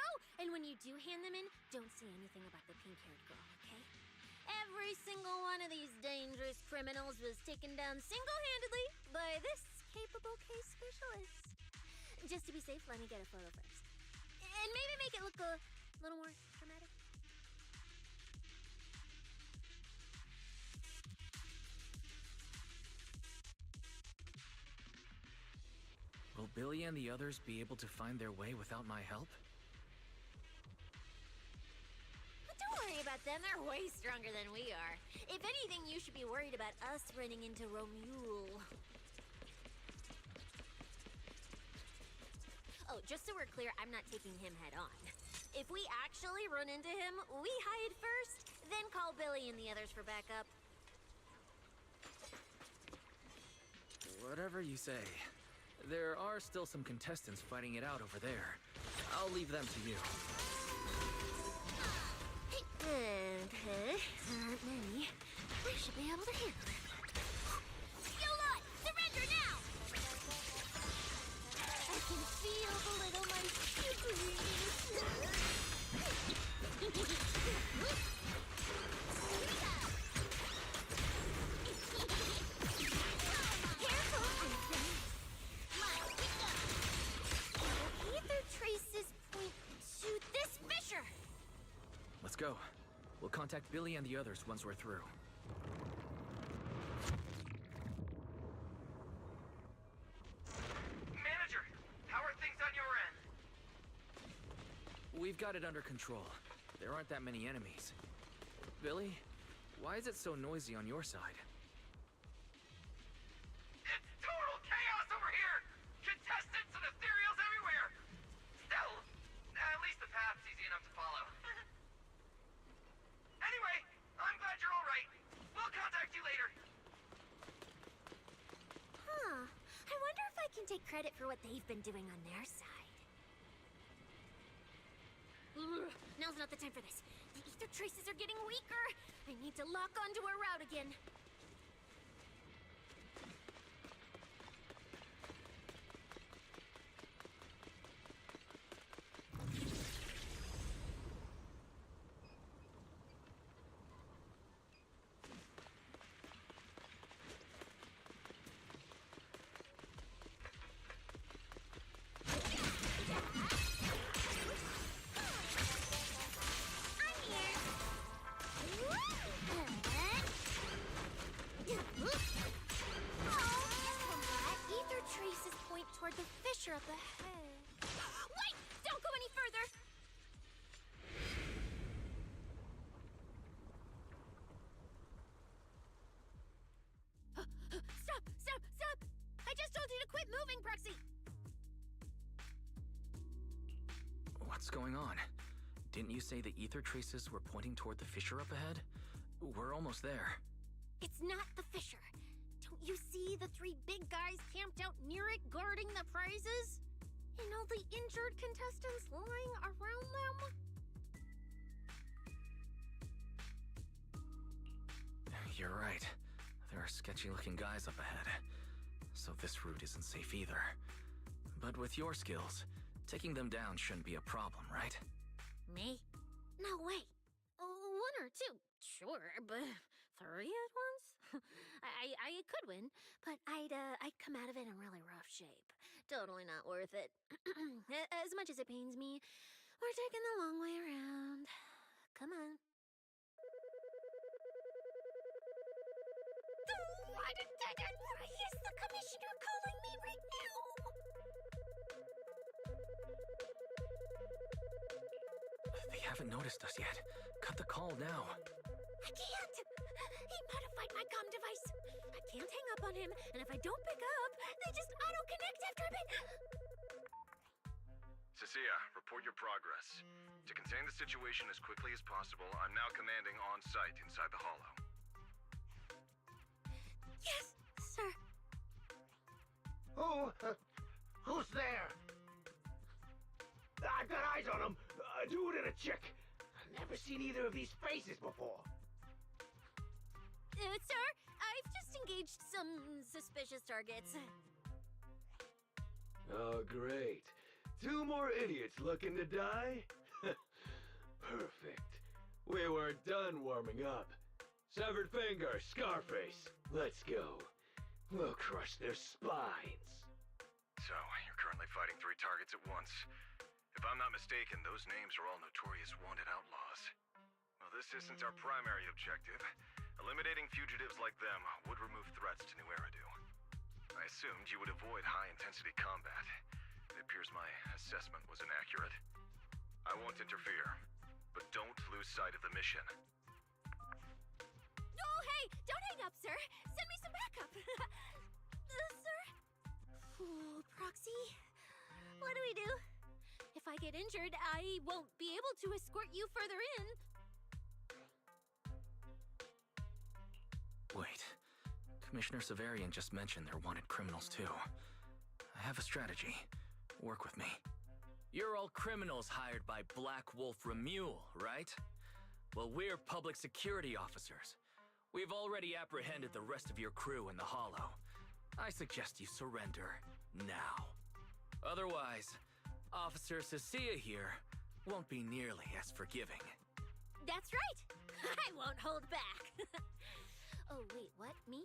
Oh, and when you do hand them in, don't say anything about the pink-haired girl, okay? Every single one of these dangerous criminals was taken down single-handedly by this capable case specialist. Just to be safe, let me get a photo first. And maybe make it look a little more dramatic. Will Billy and the others be able to find their way without my help? Don't worry about them, they're way stronger than we are. If anything, you should be worried about us running into Romule. Oh, just so we're clear, I'm not taking him head on. If we actually run into him, we hide first, then call Billy and the others for backup. Whatever you say. There are still some contestants fighting it out over there. I'll leave them to you. Okay, aren't many. I should be able to handle it. You lot, surrender now! I can feel the little mice Careful, ether traces point to this fissure. Let's go. We'll contact Billy and the others once we're through. Manager, how are things on your end? We've got it under control. There aren't that many enemies. Billy, why is it so noisy on your side? Total chaos over here! Contestants and ethereals everywhere! Still, at least the path's easy enough to follow. Anyway, I'm glad you're all right. We'll contact you later. Huh. I wonder if I can take credit for what they've been doing on their side. Ugh, now's not the time for this. The ether traces are getting weaker. I need to lock onto our route again. Ether traces point toward the fissure up ahead. Wait! Don't go any further! Stop! Stop! Stop! I just told you to quit moving, Proxy! What's going on? Didn't you say the ether traces were pointing toward the fissure up ahead? We're almost there. It's not the fissure. Don't You see the 3 big guys camped out near it guarding the prizes? And all the injured contestants lying around them? You're right. There are sketchy-looking guys up ahead. So this route isn't safe either. But with your skills, taking them down shouldn't be a problem, right? Me? No way. 1 or 2, sure, but 3 at once? I could win, but I'd come out of it in really rough shape. Totally not worth it. As much as it pains me, we're taking the long way around. Come on. Why is the commissioner calling me right now? They haven't noticed us yet. Cut the call now. I can't! He modified my comm device. I can't hang up on him, and if I don't pick up, they just auto-connect after a bit. Cecilia, report your progress. To contain the situation as quickly as possible, I'm now commanding on-site inside the Hollow. Yes, sir. Who's there? I've got eyes on him. A dude and a chick. I've never seen either of these faces before. Sir, I've just engaged some suspicious targets. Oh, great. 2 more idiots looking to die? Perfect. We weren't done warming up. Severed finger, Scarface. Let's go. We'll crush their spines. So, you're currently fighting 3 targets at once. If I'm not mistaken, those names are all notorious wanted outlaws. Well, this isn't our primary objective. Eliminating fugitives like them would remove threats to New Eridu. I assumed you would avoid high-intensity combat. It appears my assessment was inaccurate. I won't interfere, but don't lose sight of the mission. Oh, hey! Don't hang up, sir! Send me some backup! Sir? Ooh, Proxy? What do we do? If I get injured, I won't be able to escort you further in. Wait. Commissioner Severian just mentioned they're wanted criminals too. I have a strategy. Work with me. You're all criminals hired by Black Wolf Remule, right? Well, we're public security officers. We've already apprehended the rest of your crew in the Hollow. I suggest you surrender now. Otherwise, Officer Cecilia here won't be nearly as forgiving. That's right! I won't hold back! Oh, wait, what? Me?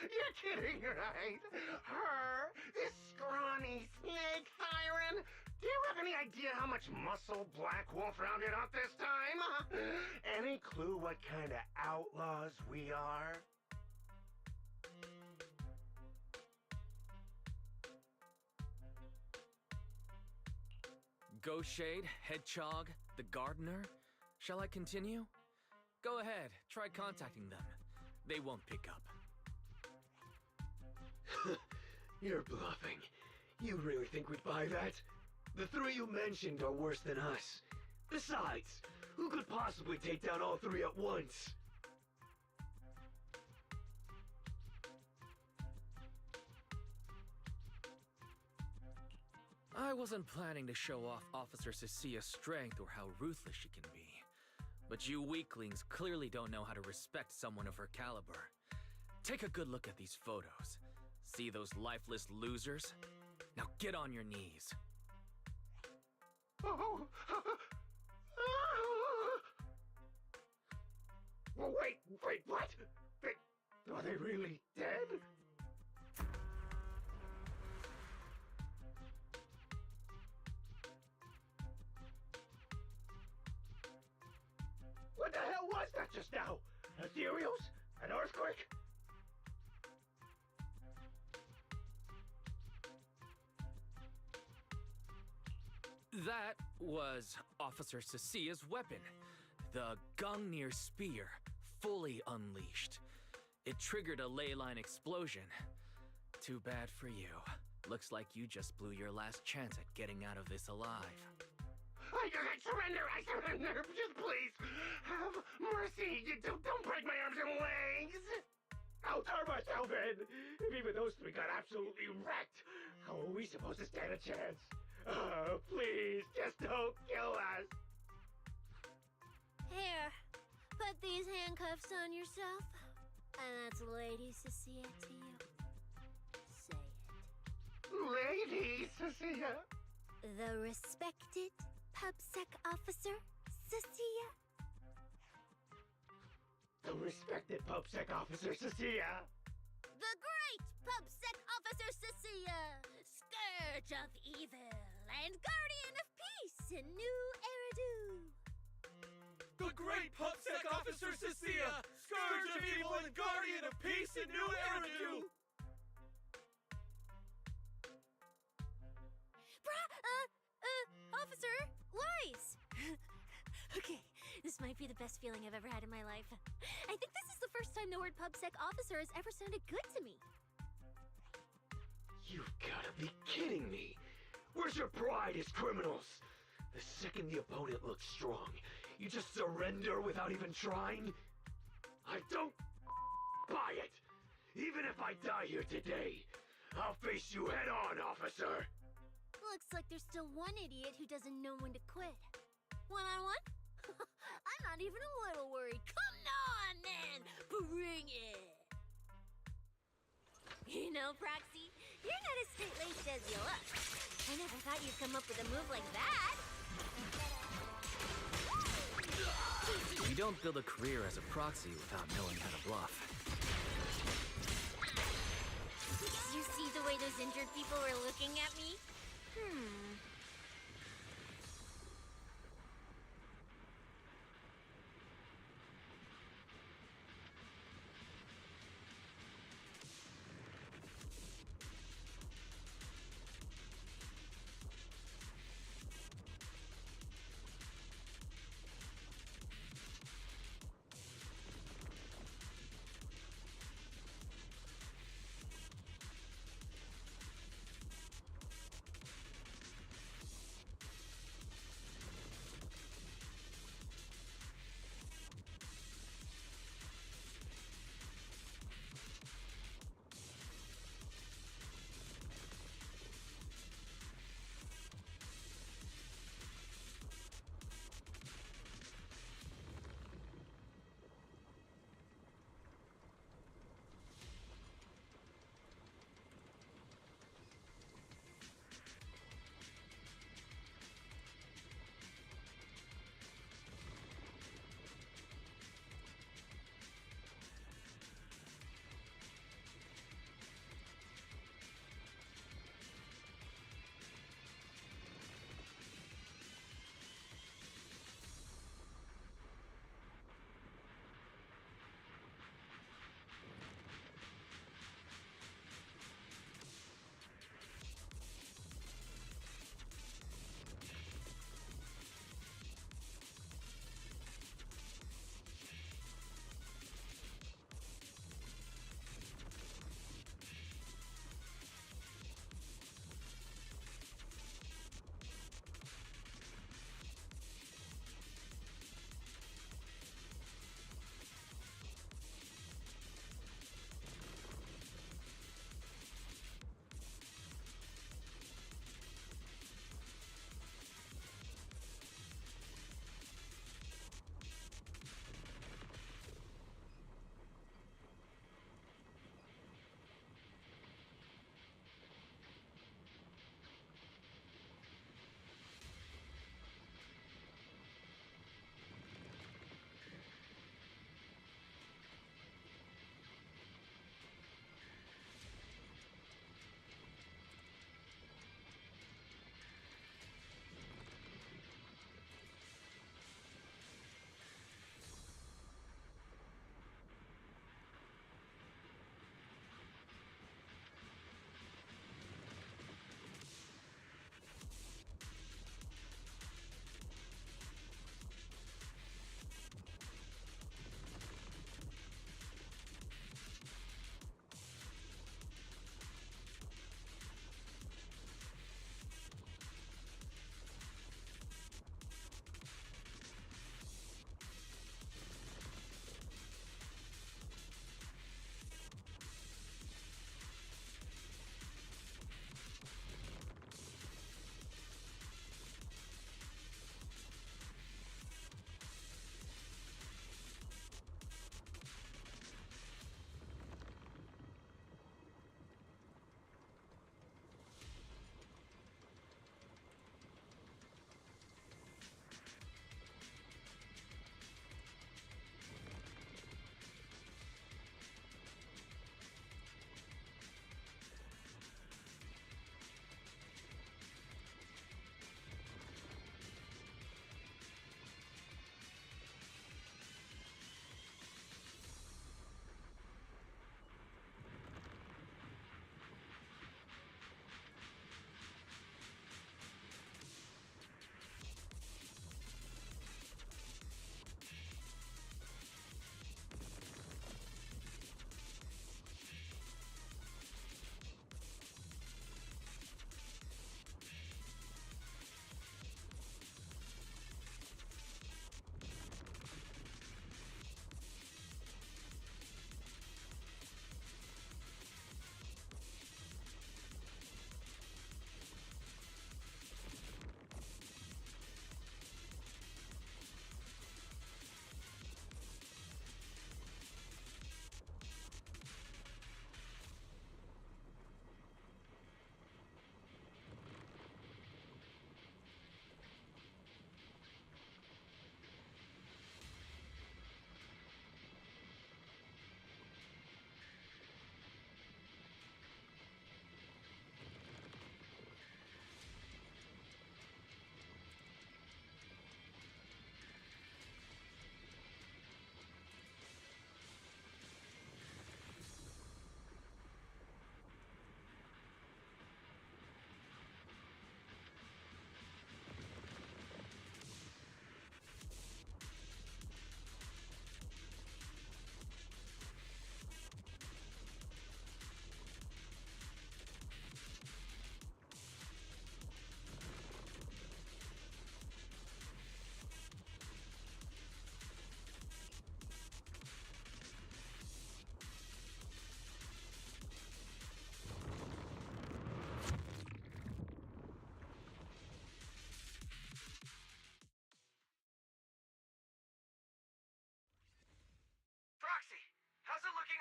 You're kidding, right? Her? This scrawny snake siren? Do you have any idea how much muscle Black Wolf rounded up this time? Any clue what kind of outlaws we are? Ghost Shade, Hedgehog, the Gardener. Shall I continue? Go ahead, try contacting them. They won't pick up. You're bluffing. You really think we'd buy that? The 3 you mentioned are worse than us. Besides, who could possibly take down all 3 at once? I wasn't planning to show off Officer Cecilia's strength or how ruthless she can be. But you weaklings clearly don't know how to respect someone of her caliber. Take a good look at these photos. See those lifeless losers? Now get on your knees. Oh. Well, wait, what? Are they really dead? What the hell was that just now? Ethereals? An earthquake? That was Officer Cecilia's weapon. The Gungnir Spear, fully unleashed. It triggered a ley line explosion. Too bad for you. Looks like you just blew your last chance at getting out of this alive. Ah! I surrender. Just please, have mercy. Don't break my arms and legs. I'll turn myself in. If even those three got absolutely wrecked, how are we supposed to stand a chance? Please, just don't kill us. Here, put these handcuffs on yourself. And that's Lady Cecilia to you. Say it. Lady Cecilia. The respected PubSec officer, Cecilia. The respected PubSec officer, Cecilia. The great PubSec officer, Cecilia. Scourge of evil and guardian of peace in New Eridu. The great PubSec officer, Cecilia. Scourge of evil and guardian of peace in New Eridu. Officer, Wise! Okay, this might be the best feeling I've ever had in my life. I think this is the first time the word PubSec officer has ever sounded good to me. You've gotta be kidding me! Where's your pride as criminals? The second the opponent looks strong, you just surrender without even trying? I don't buy it! Even if I die here today, I'll face you head on, officer! Looks like there's still one idiot who doesn't know when to quit. One-on-one? I'm not even a little worried. Come on, then! Bring it! You know, Proxy, you're not as straight-laced as you look. I never thought you'd come up with a move like that. You don't build a career as a proxy without knowing how to bluff. Did you see the way those injured people were looking at me?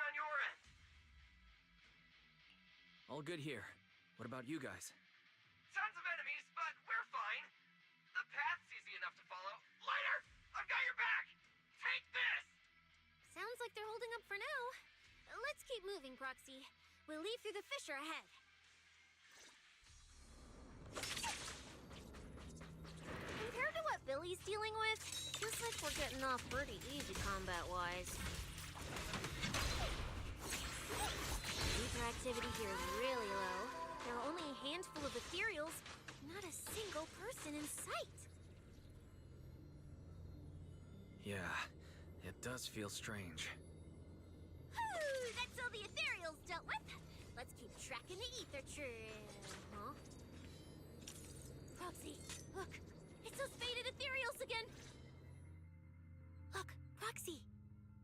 on your end? All good here. What about you guys? Tons of enemies, but we're fine. The path's easy enough to follow. Lighter! I've got your back! Take this! Sounds like they're holding up for now. Let's keep moving, Proxy. We'll leave through the fissure ahead. Compared to what Billy's dealing with, feels like we're getting off pretty easy combat-wise. Ether activity here is really low. There are only a handful of ethereals, not a single person in sight. Yeah, it does feel strange. Whew, that's all the ethereals dealt with. Let's keep tracking the ether trail. Huh? Proxy, look. It's those faded ethereals again. Look, Proxy.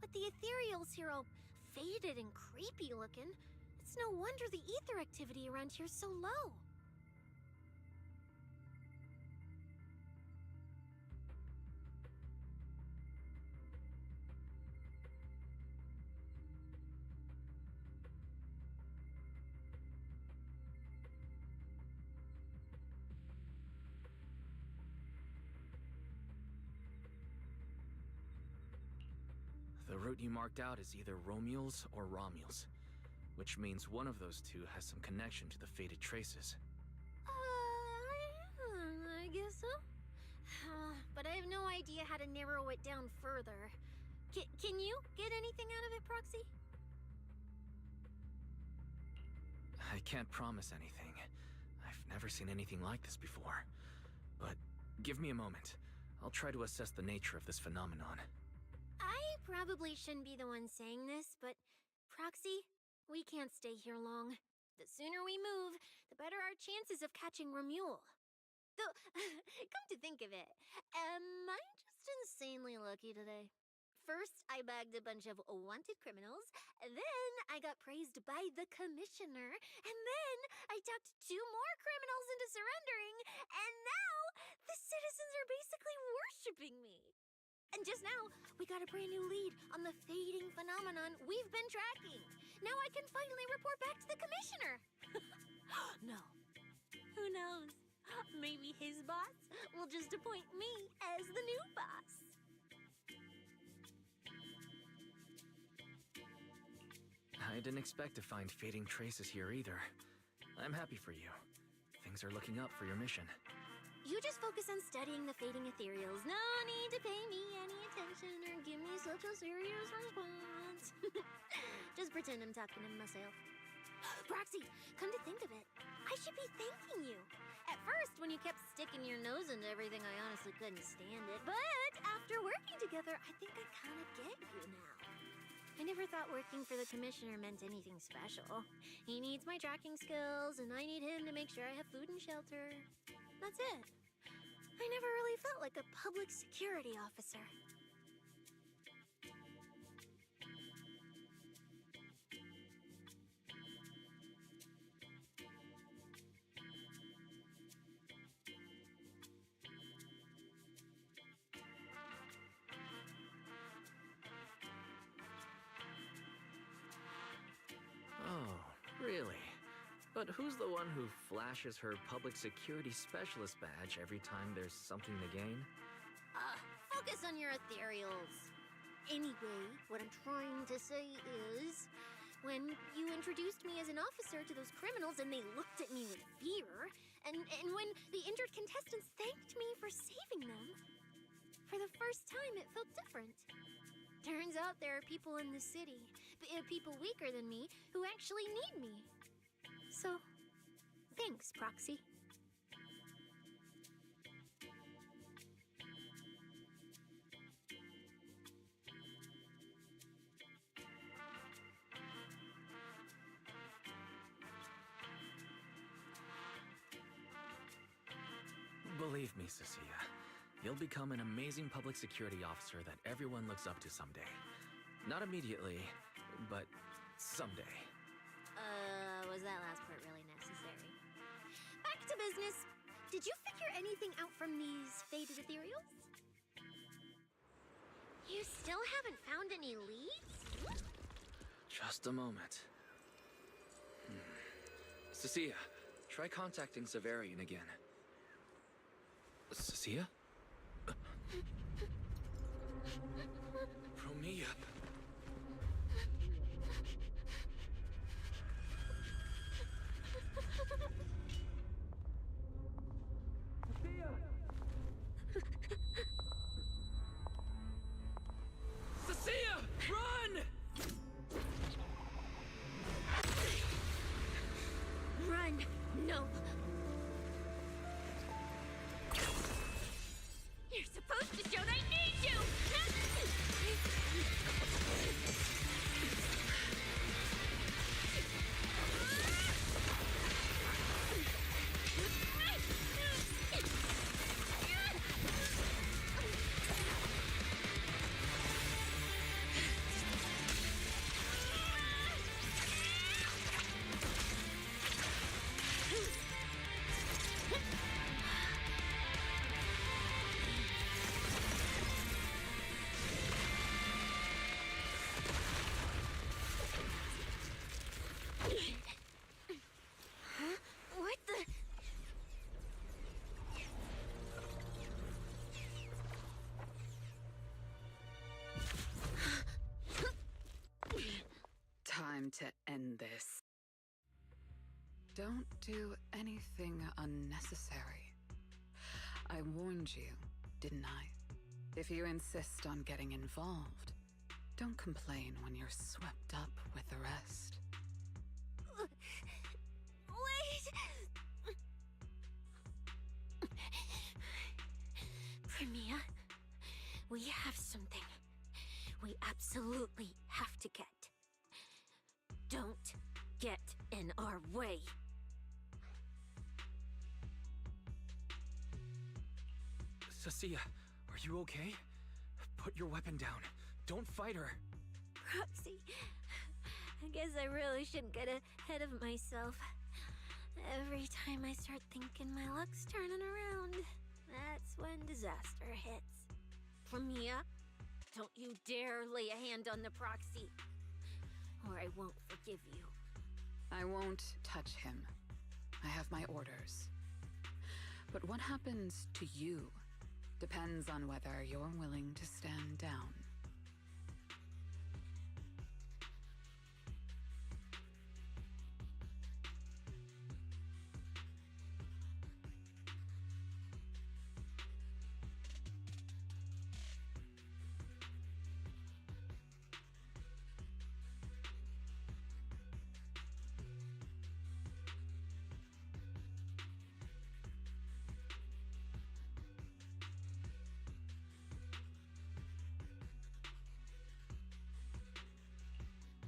With the ethereals here all faded and creepy looking, it's no wonder the ether activity around here's so low. The route you marked out is either Romules or Romules, which means one of those two has some connection to the faded traces. I guess so. But I have no idea how to narrow it down further. Can you get anything out of it, Proxy? I can't promise anything. I've never seen anything like this before. But give me a moment. I'll try to assess the nature of this phenomenon. I probably shouldn't be the one saying this, but Proxy, we can't stay here long. The sooner we move, the better our chances of catching Romule. Though, come to think of it, am I just insanely lucky today? First, I bagged a bunch of wanted criminals, then I got praised by the commissioner, and then I talked 2 more criminals into surrendering, and now the citizens are basically worshipping me. And just now, we got a brand new lead on the fading phenomenon we've been tracking. Now I can finally report back to the commissioner. No. Who knows? Maybe his boss will just appoint me as the new boss. I didn't expect to find fading traces here either. I'm happy for you. Things are looking up for your mission. You just focus on studying the fading ethereals. No need to pay me any attention or give me such a serious response. Just pretend I'm talking to myself. Proxy, come to think of it, I should be thanking you. At first, when you kept sticking your nose into everything, I honestly couldn't stand it. But after working together, I think I kind of get you now. I never thought working for the commissioner meant anything special. He needs my tracking skills, and I need him to make sure I have food and shelter. That's it. I never really felt like a public security officer. Oh, really? But who's the one who flashes her public security specialist badge every time there's something to gain? Focus on your ethereals. Anyway, what I'm trying to say is, when you introduced me as an officer to those criminals and they looked at me with fear, and when the injured contestants thanked me for saving them, for the first time it felt different. Turns out there are people in the city, people weaker than me, who actually need me. So, thanks, Proxy. Believe me, Cecilia, you'll become an amazing public security officer that everyone looks up to someday. Not immediately, but someday. Was that last part really necessary? Back to business. Did you figure anything out from these faded ethereals? You still haven't found any leads? Just a moment. Cecilia, try contacting Severian again. Cecilia? Romia. Cecilia, run! Run! No! You're supposed to show they need you! Huh? What the? Time to end this. Don't do anything unnecessary. I warned you, didn't I? If you insist on getting involved, don't complain when you're swept up with the rest. Wait! Premia, we have something we absolutely have to get. Don't get in our way. Cecilia, are you okay? Put your weapon down. Don't fight her. Roxy, I guess I really shouldn't get ahead of myself. Every time I start thinking my luck's turning around, that's when disaster hits. Premia, don't you dare lay a hand on the proxy, or I won't forgive you. I won't touch him. I have my orders. But what happens to you depends on whether you're willing to stand down.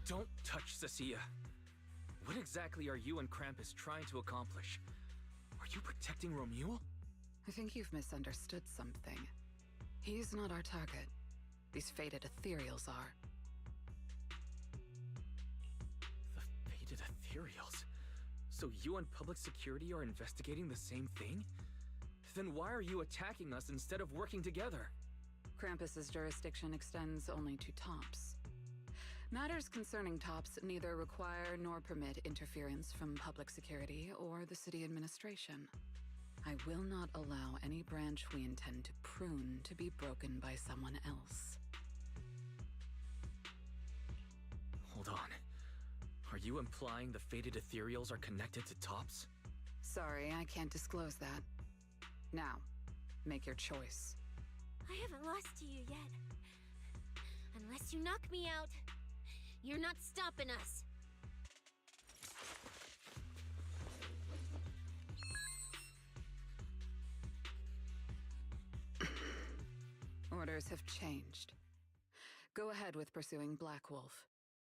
Don't touch Cecilia. What exactly are you and Krampus trying to accomplish? Are you protecting Romuald? I think you've misunderstood something. He's not our target. These fated ethereals are. The fated ethereals? So you and public security are investigating the same thing? Then why are you attacking us instead of working together? Krampus's jurisdiction extends only to TOPS. Matters concerning TOPS neither require nor permit interference from public security or the city administration. I will not allow any branch we intend to prune to be broken by someone else. Hold on. Are you implying the fated ethereals are connected to TOPS? Sorry, I can't disclose that. Now, make your choice. I haven't lost to you yet. Unless you knock me out, you're not stopping us. Orders have changed. Go ahead with pursuing Black Wolf.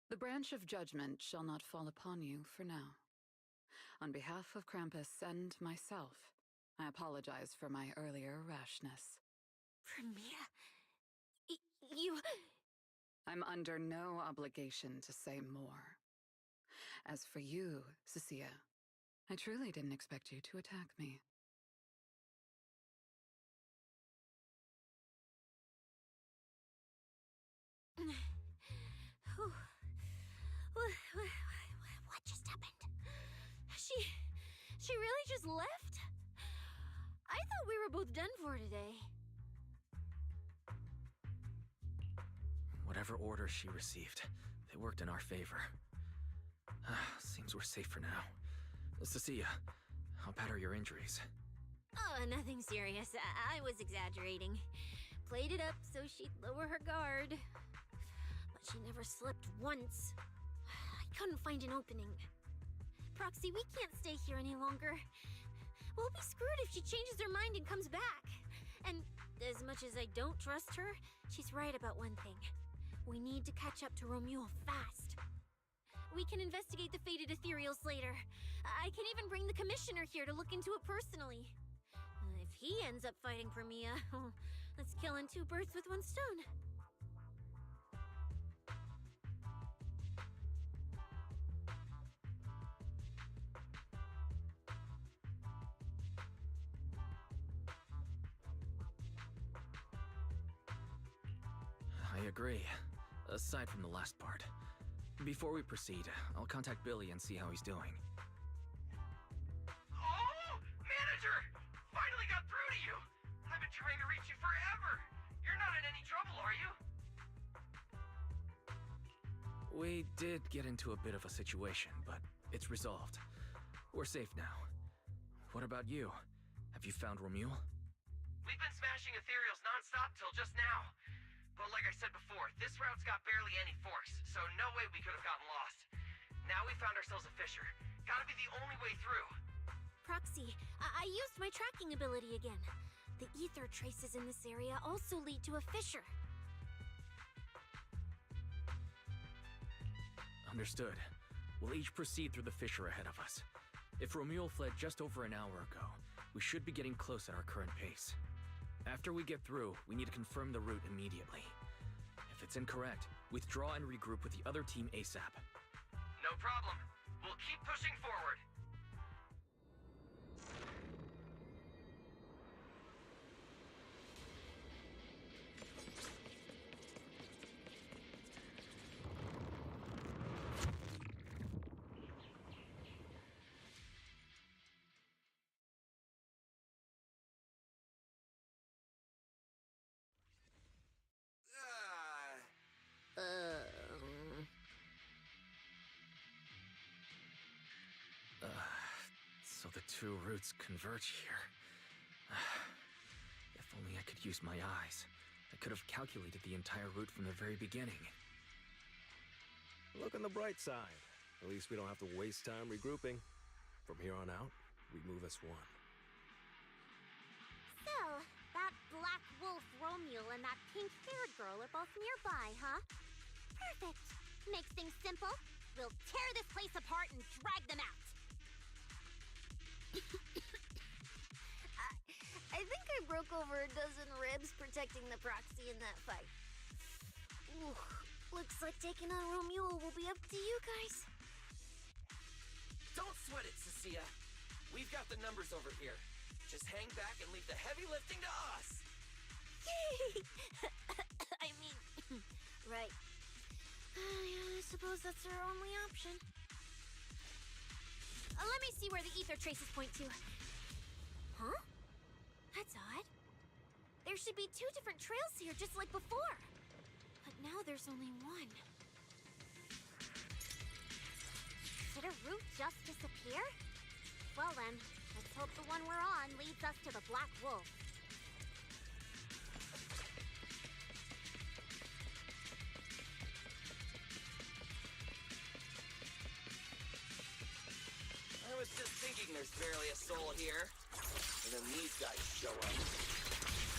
The branch of judgment shall not fall upon you for now. On behalf of Krampus and myself, I apologize for my earlier rashness. Premia, you... I'm under no obligation to say more. As for you, Cecilia, I truly didn't expect you to attack me. She really just left? I thought we were both done for today. Whatever orders she received, they worked in our favor. Seems we're safe for now. Cecilia, how bad are your injuries? Oh, nothing serious. I was exaggerating. Played it up so she'd lower her guard. But she never slipped once. I couldn't find an opening. Proxy, we can't stay here any longer. We'll be screwed if she changes her mind and comes back. And as much as I don't trust her, she's right about one thing. We need to catch up to Romuald fast. We can investigate the fated ethereals later. I can even bring the commissioner here to look into it personally. If he ends up fighting for Mia, that's killing two birds with one stone. I agree, aside from the last part. Before we proceed, I'll contact Billy and see how he's doing. Oh! Manager! Finally got through to you! I've been trying to reach you forever! You're not in any trouble, are you? We did get into a bit of a situation, but it's resolved. We're safe now. What about you? Have you found Romuald? We've been smashing ethereals non-stop till just now. But like I said before, this route's got barely any force, so no way we could have gotten lost. Now we found ourselves a fissure. Gotta be the only way through. Proxy, I used my tracking ability again. The ether traces in this area also lead to a fissure. Understood. We'll each proceed through the fissure ahead of us. If Romuald fled just over an hour ago, we should be getting close at our current pace. After we get through, we need to confirm the route immediately. If it's incorrect, withdraw and regroup with the other team ASAP. No problem. We'll keep pushing forward. So the two routes converge here. If only I could use my eyes. I could have calculated the entire route from the very beginning. Look on the bright side. At least we don't have to waste time regrouping. From here on out, we move as one. So, that black wolf Romuald and that pink-haired girl are both nearby, huh? Perfect. Makes things simple. We'll tear this place apart and drag them out. I think I broke over a dozen ribs protecting the proxy in that fight. Ooh, looks like taking on Romuald will be up to you guys. Don't sweat it, Cecilia. We've got the numbers over here. Just hang back and leave the heavy lifting to us. I mean, right. Yeah, I suppose that's our only option. Let me see where the ether traces point to. Huh? That's odd. There should be two different trails here, just like before. But now there's only one. Did a route just disappear? Well then, let's hope the one we're on leads us to the Black Wolf. I was just thinking there's barely a soul here. And then these guys show up.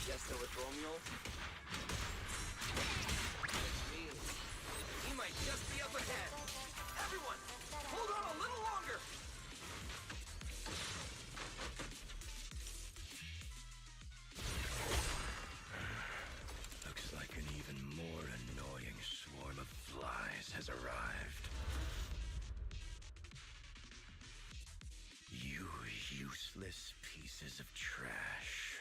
Guess they're with Romuald? He might just be up ahead. Everyone, hold on a little longer! Looks like an even more annoying swarm of flies has arrived. You useless pieces of trash.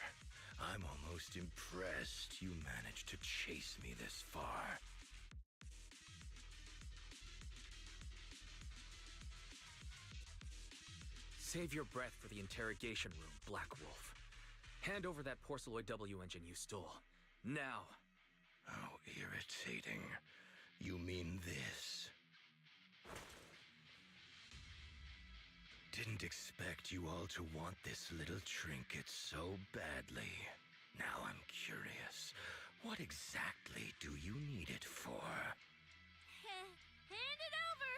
I'm almost impressed you managed to chase me this far. Save your breath for the interrogation room, Black Wolf. Hand over that Porceloid W engine you stole. Now. How irritating. You mean this? Didn't expect you all to want this little trinket so badly. Now I'm curious. What exactly do you need it for? Hand it over!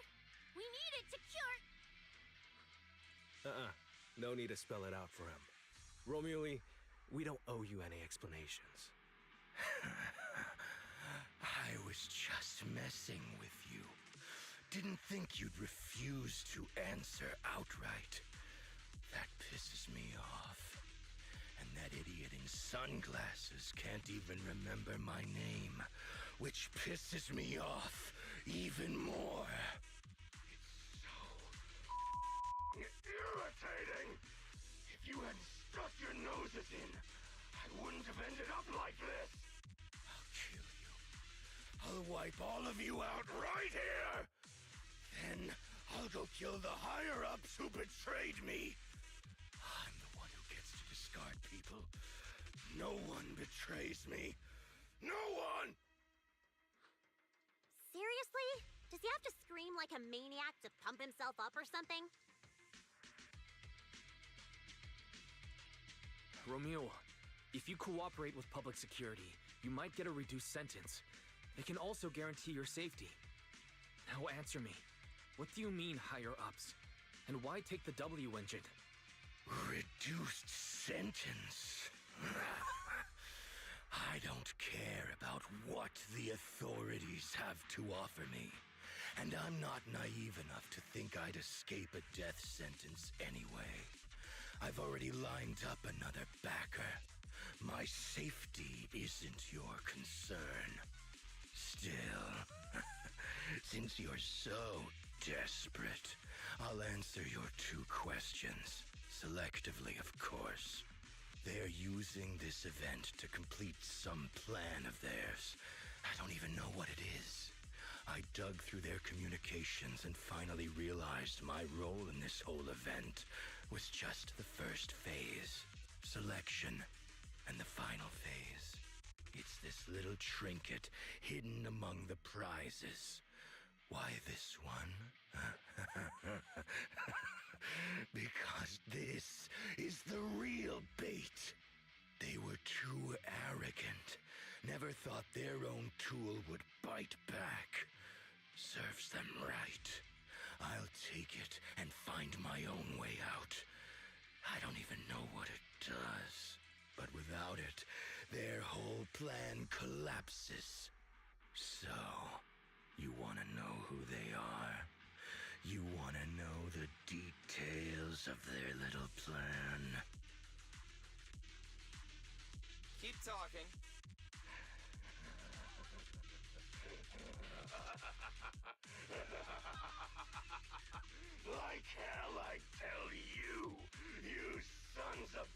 We need it to cure... No need to spell it out for him. Romuli, we don't owe you any explanations. I was just messing with you. Didn't think you'd refuse to answer outright. That pisses me off. And that idiot in sunglasses can't even remember my name, which pisses me off even more. It's so irritating. If you hadn't stuck your noses in, I wouldn't have ended up like this. I'll kill you. I'll wipe all of you out right here. Then I'll go kill the higher-ups who betrayed me. I'm the one who gets to discard people. No one betrays me. No one! Seriously? Does he have to scream like a maniac to pump himself up or something? Romule, if you cooperate with public security, you might get a reduced sentence. They can also guarantee your safety. Now answer me. What do you mean, higher-ups? And why take the W engine? Reduced sentence? I don't care about what the authorities have to offer me. And I'm not naive enough to think I'd escape a death sentence anyway. I've already lined up another backer. My safety isn't your concern. Still, since you're so desperate, I'll answer your 2 questions. Selectively, of course. They're using this event to complete some plan of theirs. I don't even know what it is. I dug through their communications and finally realized my role in this whole event was just the first phase. Selection. And the final phase. It's this little trinket hidden among the prizes. Why this one? Because this is the real bait. They were too arrogant. Never thought their own tool would bite back. Serves them right. I'll take it and find my own way out. I don't even know what it does. But without it, their whole plan collapses. So, you want to know who they are? You want to know the details of their little plan? Keep talking. Like hell, I tell you, you sons of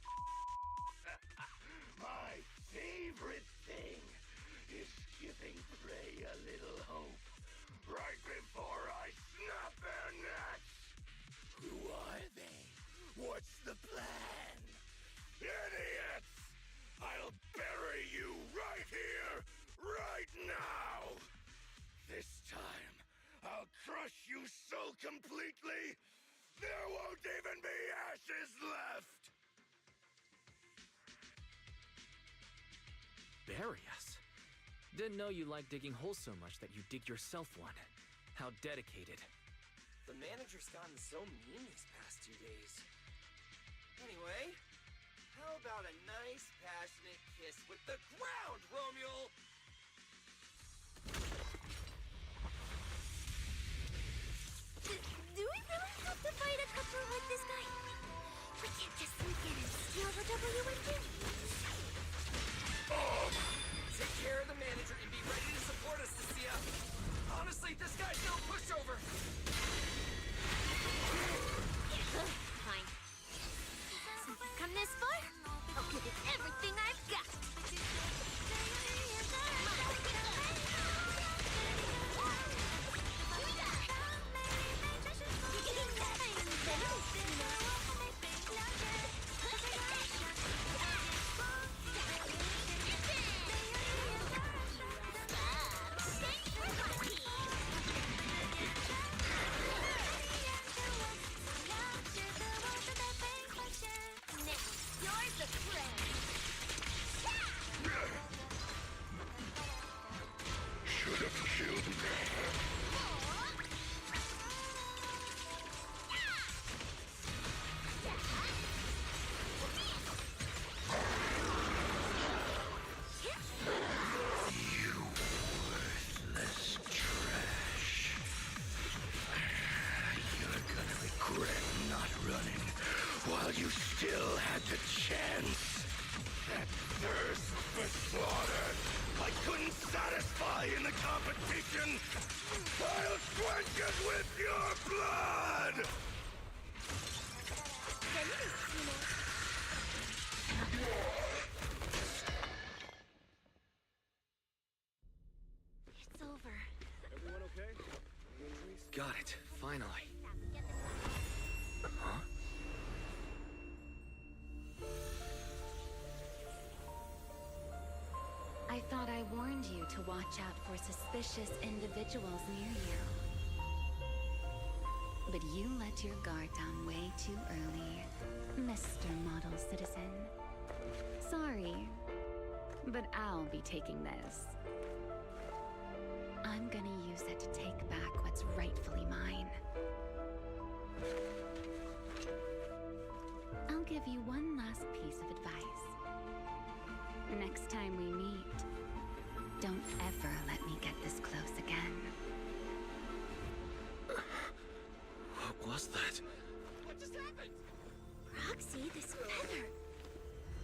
my favorite thing is giving prey a little hope right before I snap their necks. Who are they? What's the plan? Idiots! I'll bury you right here, right now! This time, I'll crush you so completely, there won't even be ashes left! Bury us? Didn't know you liked digging holes so much that you dig yourself one. How dedicated. The manager's gotten so mean these past 2 days. Anyway, how about a nice, passionate kiss with the ground, Romule? Do we really have to fight a couple like this guy? We can't just sneak in and steal the W engine. Take care of the manager and be ready to support us, Cecilia. Honestly, this guy's no pushover. Fine. Since I've come this far, I'll give it everything I've got. You still had the chance. That thirst for slaughter I couldn't satisfy in the competition. I'll quench it with your blood! It's over. Everyone okay? Got it, finally. Huh? I thought I warned you to watch out for suspicious individuals near you. But you let your guard down way too early, Mr. Model Citizen. Sorry, but I'll be taking this. I'm gonna use it to take back what's rightfully mine. I'll give you one last piece of advice. Next time we meet, don't ever let me get this close again. What was that? What just happened? Roxy, this feather.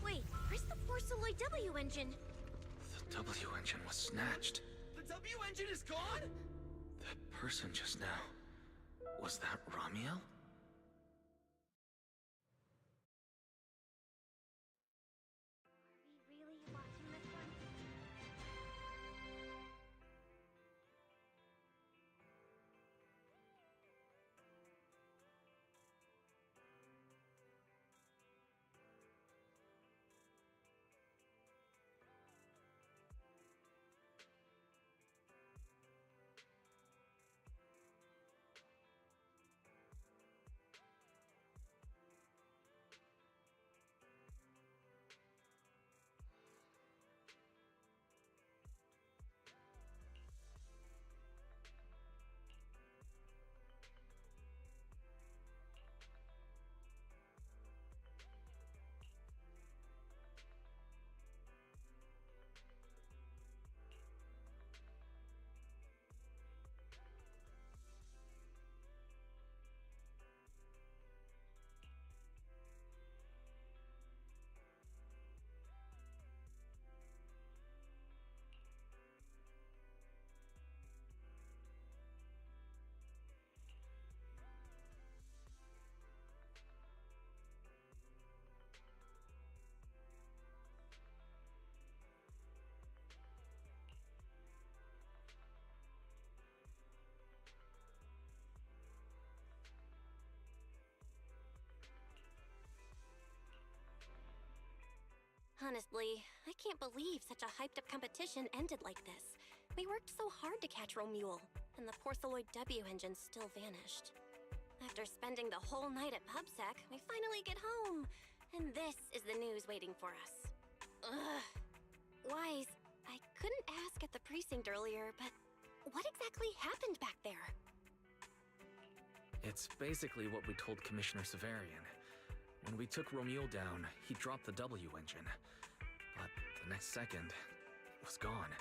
Wait, where's the Forceloid W engine? The W engine was snatched. The W engine is gone? That person just now. Was that Ramiel? Really watching this one? Honestly, I can't believe such a hyped-up competition ended like this. We worked so hard to catch Romuel, and the Porceloid W engine still vanished. After spending the whole night at PubSec, we finally get home, and this is the news waiting for us. Ugh. Wise, I couldn't ask at the precinct earlier, but what exactly happened back there? It's basically what we told Commissioner Severian. When we took Romuel down, he dropped the W engine. But the next second, it was gone.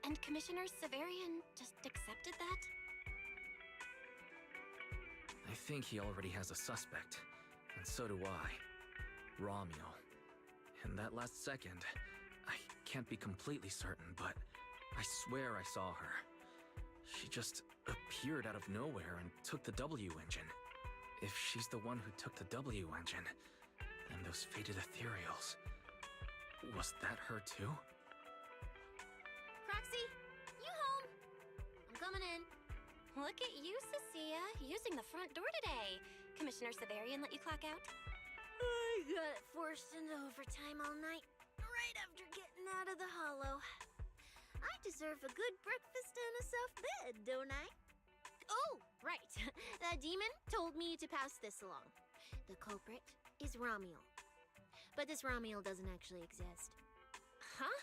And Commissioner Severian just accepted that? I think he already has a suspect, and so do I. Romuel. In that last second, I can't be completely certain, but I swear I saw her. She just appeared out of nowhere and took the W engine. If she's the one who took the W engine, then those fated ethereals... Was that her too? Proxy, you home? I'm coming in. Look at you, Cecilia, using the front door today. Commissioner Severian let you clock out? I got forced into overtime all night, right after getting out of the hollow. I deserve a good breakfast and a soft bed, don't I? Oh, right. That demon told me to pass this along. The culprit is Romuel. But this Romuel doesn't actually exist. Huh?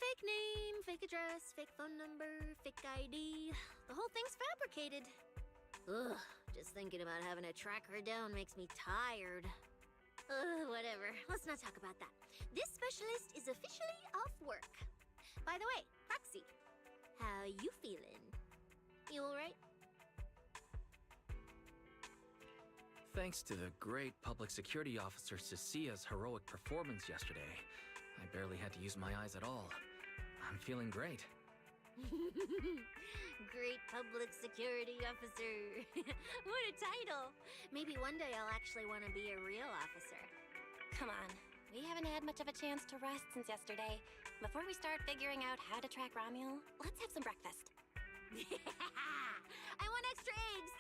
Fake name, fake address, fake phone number, fake ID. The whole thing's fabricated. Ugh, just thinking about having to track her down makes me tired. Whatever. Let's not talk about that. This specialist is officially off work. By the way, Proxy, how you feeling? You alright? Thanks to the great public security officer Cecia's heroic performance yesterday, I barely had to use my eyes at all. I'm feeling great. Great public security officer. What a title! Maybe one day I'll actually want to be a real officer. Come on, we haven't had much of a chance to rest since yesterday. Before we start figuring out how to track Romuel, let's have some breakfast. I want extra eggs!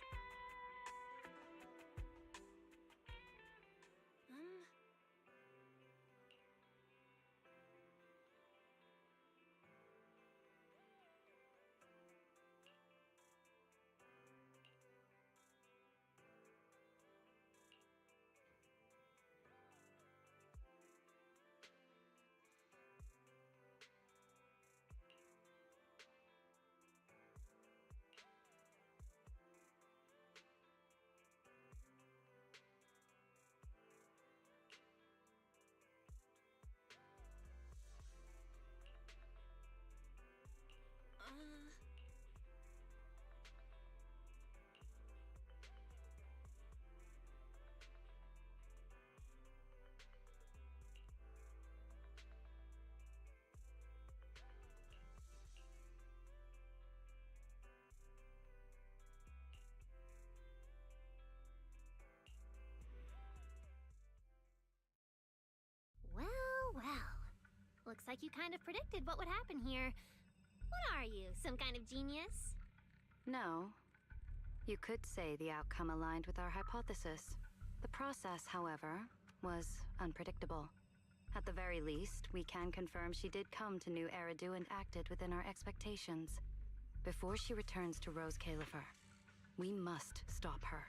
Well. Looks like you kind of predicted what would happen here. What are you, some kind of genius? No. You could say the outcome aligned with our hypothesis. The process, however, was unpredictable. At the very least, we can confirm she did come to New Eridu and acted within our expectations. Before she returns to Rose Califer, we must stop her.